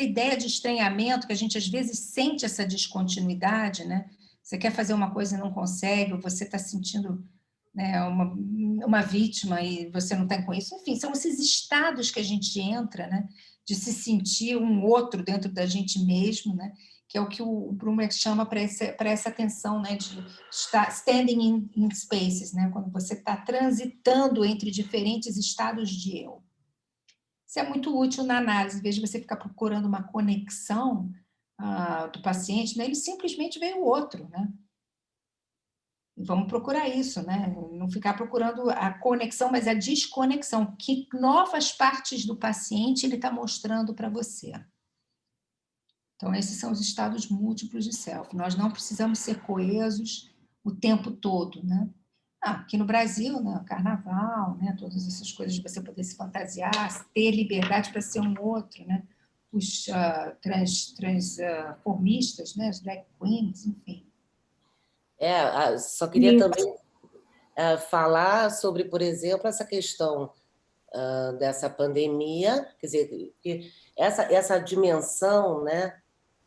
ideia de estranhamento, que a gente às vezes sente essa descontinuidade, né? Você quer fazer uma coisa e não consegue, ou você está sentindo, né, uma vítima e você não está com isso. Enfim, são esses estados que a gente entra, né, de se sentir um outro dentro da gente mesmo, né, que é o que o Brumer chama para essa atenção, né, de standing in spaces, né, quando você está transitando entre diferentes estados de eu. Isso é muito útil na análise, em vez de você ficar procurando uma conexão do paciente, né, ele simplesmente vê o outro, né? Vamos procurar isso, né? Não ficar procurando a conexão, mas a desconexão. Que novas partes do paciente ele está mostrando para você? Então, esses são os estados múltiplos de self. Nós não precisamos ser coesos o tempo todo, né? Aqui no Brasil, né? Carnaval, né? Todas essas coisas de você poder se fantasiar, ter liberdade para ser um outro, né? Os transformistas, né? Os drag queens, enfim. Só queria também falar sobre, por exemplo, essa questão dessa pandemia, quer dizer, que essa dimensão, né,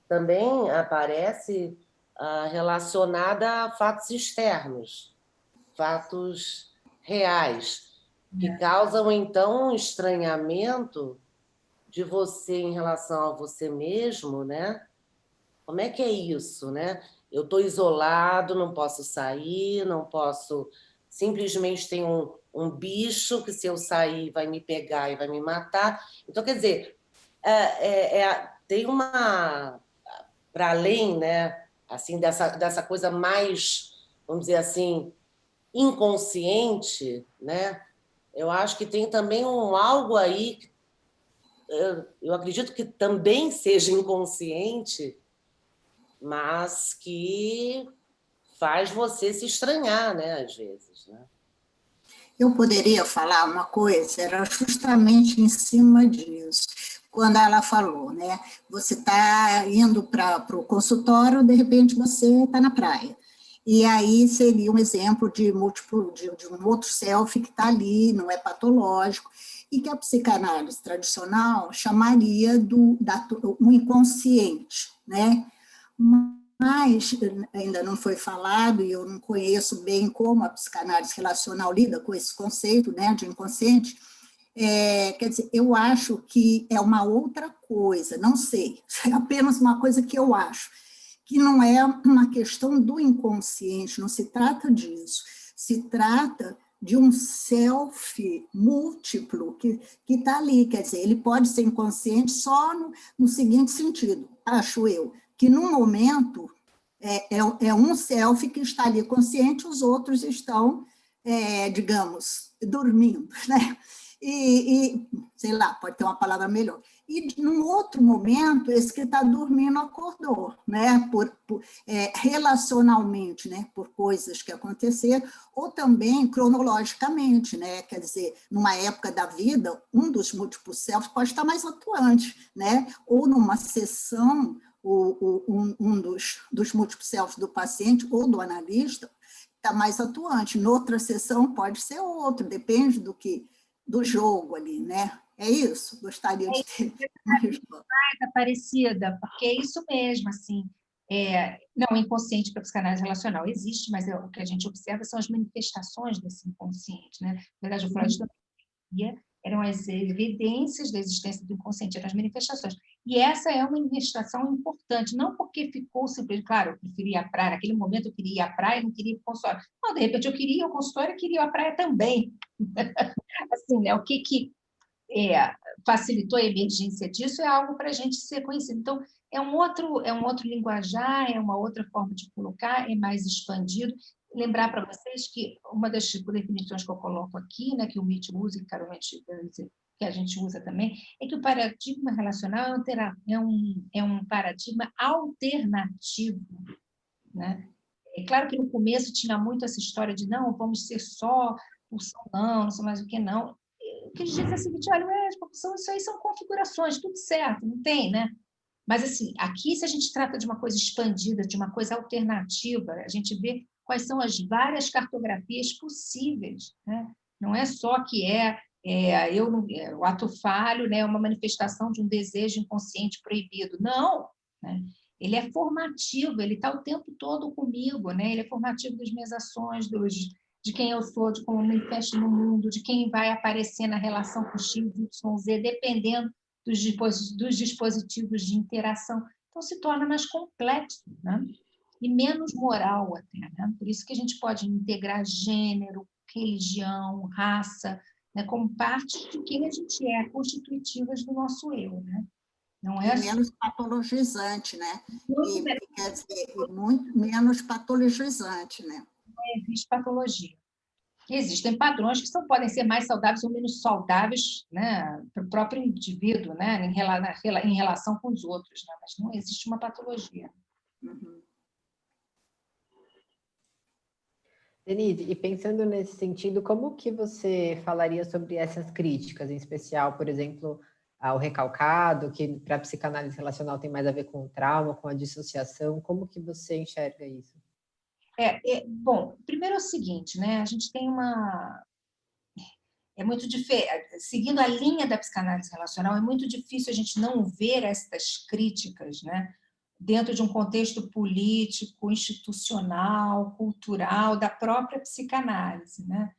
também aparece relacionada a fatos externos, fatos reais, que causam, então, um estranhamento de você em relação a você mesmo, né? Como é que é isso, né? Eu estou isolado, não posso sair, não posso... Simplesmente tem um bicho que, se eu sair, vai me pegar e vai me matar. Então, quer dizer, tem uma... Para além, né, assim, dessa coisa mais, vamos dizer assim, inconsciente, né? Eu acho que tem também algo aí, eu acredito que também seja inconsciente, mas que faz você se estranhar, né, às vezes, né? Eu poderia falar uma coisa, era justamente em cima disso, quando ela falou, né? Você está indo para o consultório, de repente você está na praia. E aí seria um exemplo de um outro self que está ali, não é patológico, e que a psicanálise tradicional chamaria um inconsciente, né? Mas ainda não foi falado, e eu não conheço bem como a psicanálise relacional lida com esse conceito, né, de inconsciente. Quer dizer, eu acho que é uma outra coisa, não sei, é apenas uma coisa que eu acho, que não é uma questão do inconsciente, não se trata disso, se trata de um self múltiplo que está ali, quer dizer, ele pode ser inconsciente só no seguinte sentido, acho eu, que num momento é um self que está ali consciente, os outros estão, digamos, dormindo, né? E, sei lá, pode ter uma palavra melhor. E num outro momento, esse que está dormindo acordou, né? Relacionalmente, né? Por coisas que aconteceram, ou também cronologicamente, né? Quer dizer, numa época da vida, um dos múltiplos selfs pode estar mais atuante, né? Ou numa sessão, um dos múltiplos selfs do paciente ou do analista está mais atuante. Noutra sessão pode ser outro, depende do jogo ali, né? É isso, gostaria de ter uma resposta. Parecida, porque é isso mesmo, assim, não, inconsciente para a psicanálise relacional existe, mas o que a gente observa são as manifestações desse inconsciente, né? Na verdade, o Freud também eram as evidências da existência do inconsciente, eram as manifestações. E essa é uma manifestação importante, não porque ficou simplesmente, claro, eu preferia a praia, naquele momento eu queria ir à praia, não queria ir para o consultório. Não, de repente eu queria ir ao consultório e queria ir à praia também. Assim, né? O que facilitou a emergência disso é algo para a gente ser conhecido. Então, é um outro linguajar, é uma outra forma de colocar, é mais expandido. Lembrar para vocês que uma das definições que eu coloco aqui, né, que o Mitch usa, que a gente usa também, é que o paradigma relacional é um paradigma alternativo, né? É claro que no começo tinha muito essa história de não, vamos ser só pulsão, não sei mais o que não. O que eles dizem é o seguinte, olha, isso aí são configurações, tudo certo, não tem, né? Mas, assim, aqui, se a gente trata de uma coisa expandida, de uma coisa alternativa, a gente vê quais são as várias cartografias possíveis, né? Não é só que o ato falho, né, é uma manifestação de um desejo inconsciente proibido. Não, né? Ele é formativo, ele está o tempo todo comigo, né? Ele é formativo das minhas ações, de quem eu sou, de como eu me manifesto no mundo, de quem vai aparecer na relação com X, Y, Z, dependendo dos dispositivos de interação. então se torna mais complexo, né? E menos moral até, né? Por isso que a gente pode integrar gênero, religião, raça, né, como parte de quem a gente é, constitutivas do nosso eu, né? Não é E menos patologizante, né? muito Quer dizer, muito menos patologizante, né? existe patologia. Existem padrões que podem ser mais saudáveis ou menos saudáveis, né, para o próprio indivíduo, né, em relação com os outros, né, mas não existe uma patologia. Uhum. Denise, e pensando nesse sentido, como que você falaria sobre essas críticas, em especial, por exemplo, ao recalcado, que para a psicanálise relacional tem mais a ver com o trauma, com a dissociação, como que você enxerga isso? Bom, primeiro é o seguinte, né, a gente tem é muito diferente, seguindo a linha da psicanálise relacional, é muito difícil a gente não ver essas críticas, né, dentro de um contexto político, institucional, cultural, da própria psicanálise, né?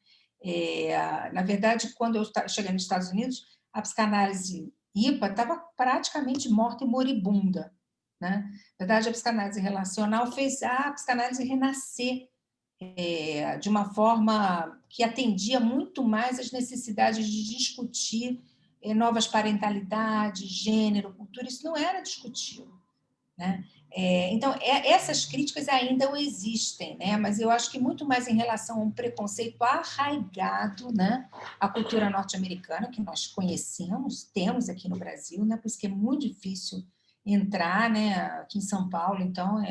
Na verdade, quando eu cheguei nos Estados Unidos, a psicanálise IPA estava praticamente morta e moribunda, né? Na verdade, a psicanálise relacional fez a psicanálise renascer de uma forma que atendia muito mais às necessidades de discutir novas parentalidades, gênero, cultura, isso não era discutido, né? Então, essas críticas ainda existem, né? Mas eu acho que muito mais em relação a um preconceito arraigado, né, à cultura norte-americana, que nós conhecemos, temos aqui no Brasil, né? Por isso que é muito difícil entrar, né, aqui em São Paulo. Então,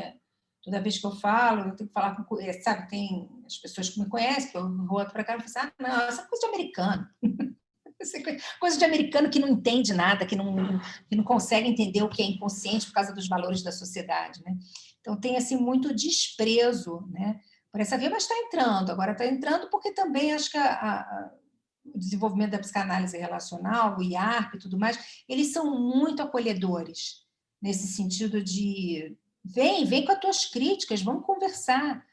toda vez que eu falo, eu tenho que falar com... sabe, tem as pessoas que me conhecem, que eu vou outro para cá e falo assim, não, essa é coisa de americano. Coisa de americano que não entende nada, que não consegue entender o que é inconsciente por causa dos valores da sociedade, né? Então, tem assim, muito desprezo, né, por essa via, mas está entrando. Agora está entrando porque também acho que o desenvolvimento da psicanálise relacional, o IARP e tudo mais, eles são muito acolhedores, nesse sentido de vem com as tuas críticas, vamos conversar.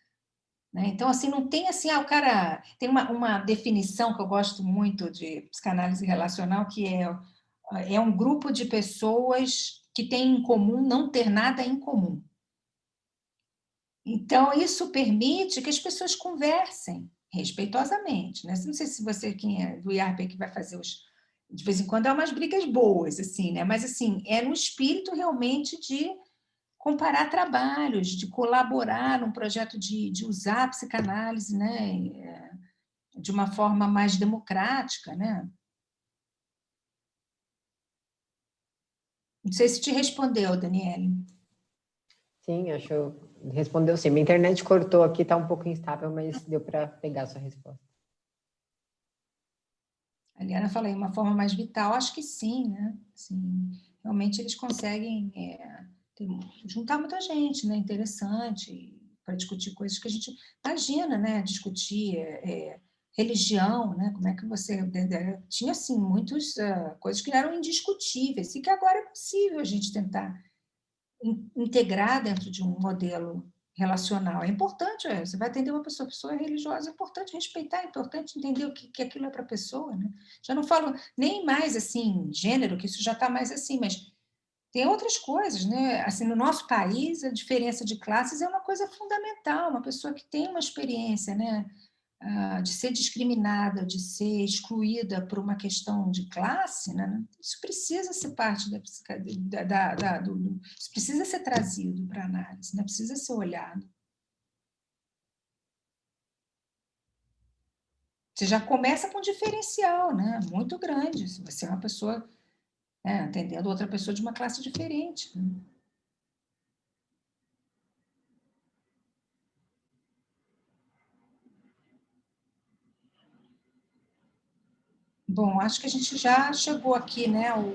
Né? Então, assim, não tem assim, o cara... Tem uma definição que eu gosto muito de psicanálise relacional, que é um grupo de pessoas que têm em comum não ter nada em comum. Então, isso permite que as pessoas conversem respeitosamente. Né? Não sei se você, quem é do IARP, que vai fazer de vez em quando há umas brigas boas, assim, né? Mas assim, é no espírito realmente de comparar trabalhos, de colaborar num projeto de usar a psicanálise, né, de uma forma mais democrática, né? Não sei se te respondeu, Daniele. Sim, acho que respondeu sim. Minha internet cortou aqui, está um pouco instável, mas deu para pegar a sua resposta. A Liana falou aí, uma forma mais vital, acho que sim, né? Assim, realmente eles conseguem juntar muita gente, né? Interessante, para discutir coisas que a gente imagina, né? Discutir religião, né? Como é que você... Tinha, assim, muitas coisas que eram indiscutíveis e que agora é possível a gente tentar integrar dentro de um modelo relacional. É importante, você vai atender uma pessoa religiosa, é importante respeitar, é importante entender o que aquilo é para a pessoa, né? Já não falo nem mais, assim, gênero, que isso já está mais assim, mas tem outras coisas, né? Assim, no nosso país, a diferença de classes é uma coisa fundamental. Uma pessoa que tem uma experiência, né, de ser discriminada, de ser excluída por uma questão de classe, né? Isso precisa ser parte isso precisa ser trazido para a análise, né? Precisa ser olhado. Você já começa com um diferencial, né, muito grande, se você é uma pessoa, né, atendendo outra pessoa de uma classe diferente, né? Bom, acho que a gente já chegou aqui, né, ao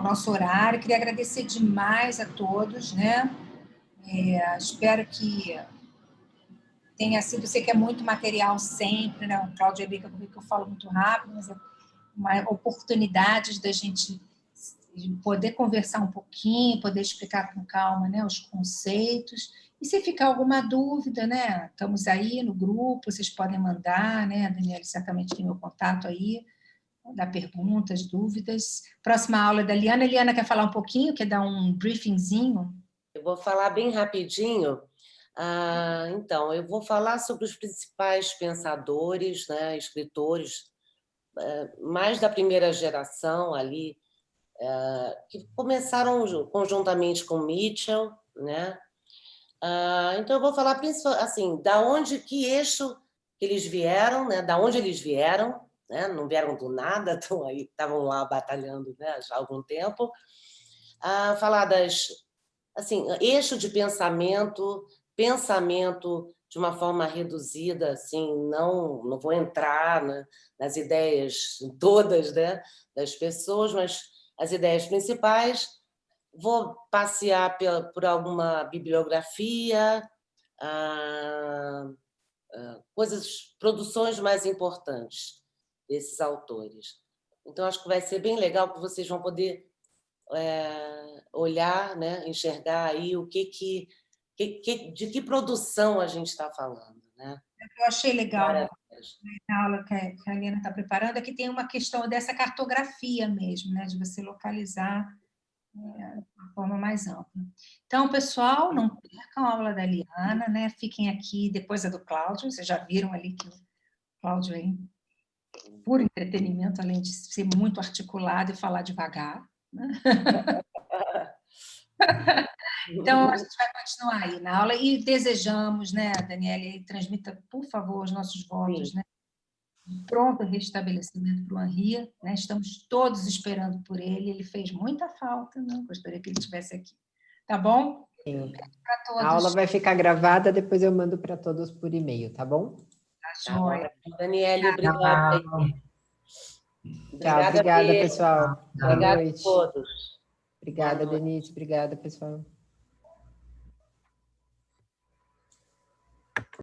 nosso horário. Queria agradecer demais a todos, né? Espero que tenha sido, sei que é muito material sempre, né? O Cláudio Ebica, que eu falo muito rápido, mas é uma oportunidade da gente poder conversar um pouquinho, poder explicar com calma, né, os conceitos. E se ficar alguma dúvida, né, estamos aí no grupo, vocês podem mandar, né, a Daniela certamente tem meu contato aí, dar perguntas, dúvidas. Próxima aula é da Liana. Liana quer falar um pouquinho, quer dar um briefingzinho? Eu vou falar bem rapidinho. Então, eu vou falar sobre os principais pensadores, né, escritores, mais da primeira geração ali, que começaram conjuntamente com Mitchell, né? Então, eu vou falar assim, da onde, que eixo que eles vieram, né? Da onde eles vieram, né? Não vieram do nada, estavam lá batalhando, né? Já há algum tempo. Falar assim, eixo de pensamento de uma forma reduzida, assim, não vou entrar, né, nas ideias todas, né, das pessoas, mas as ideias principais. Vou passear por alguma bibliografia, produções mais importantes desses autores. Então, acho que vai ser bem legal, que vocês vão poder olhar, né, enxergar aí de que produção a gente está falando, né? O que eu achei legal na aula que a Helena está preparando é que tem uma questão dessa cartografia mesmo, né, de você localizar de uma forma mais ampla. Então, pessoal, não percam a aula da Liana, né? Fiquem aqui, depois a do Cláudio, vocês já viram ali que o Cláudio é puro entretenimento, além de ser muito articulado e falar devagar, né? Então, a gente vai continuar aí na aula e desejamos, né, Daniela, transmita, por favor, os nossos votos, né? Pronto restabelecimento para o Henri, né? Estamos todos esperando por ele, ele fez muita falta, né? Gostaria que ele estivesse aqui. Tá bom? Sim. Todos. A aula vai ficar gravada, depois eu mando para todos por e-mail, tá bom? Tá joia. Daniela, obrigada. Obrigada, pessoal. Boa Obrigada noite. a todos. Obrigada, Denise. Obrigada, pessoal.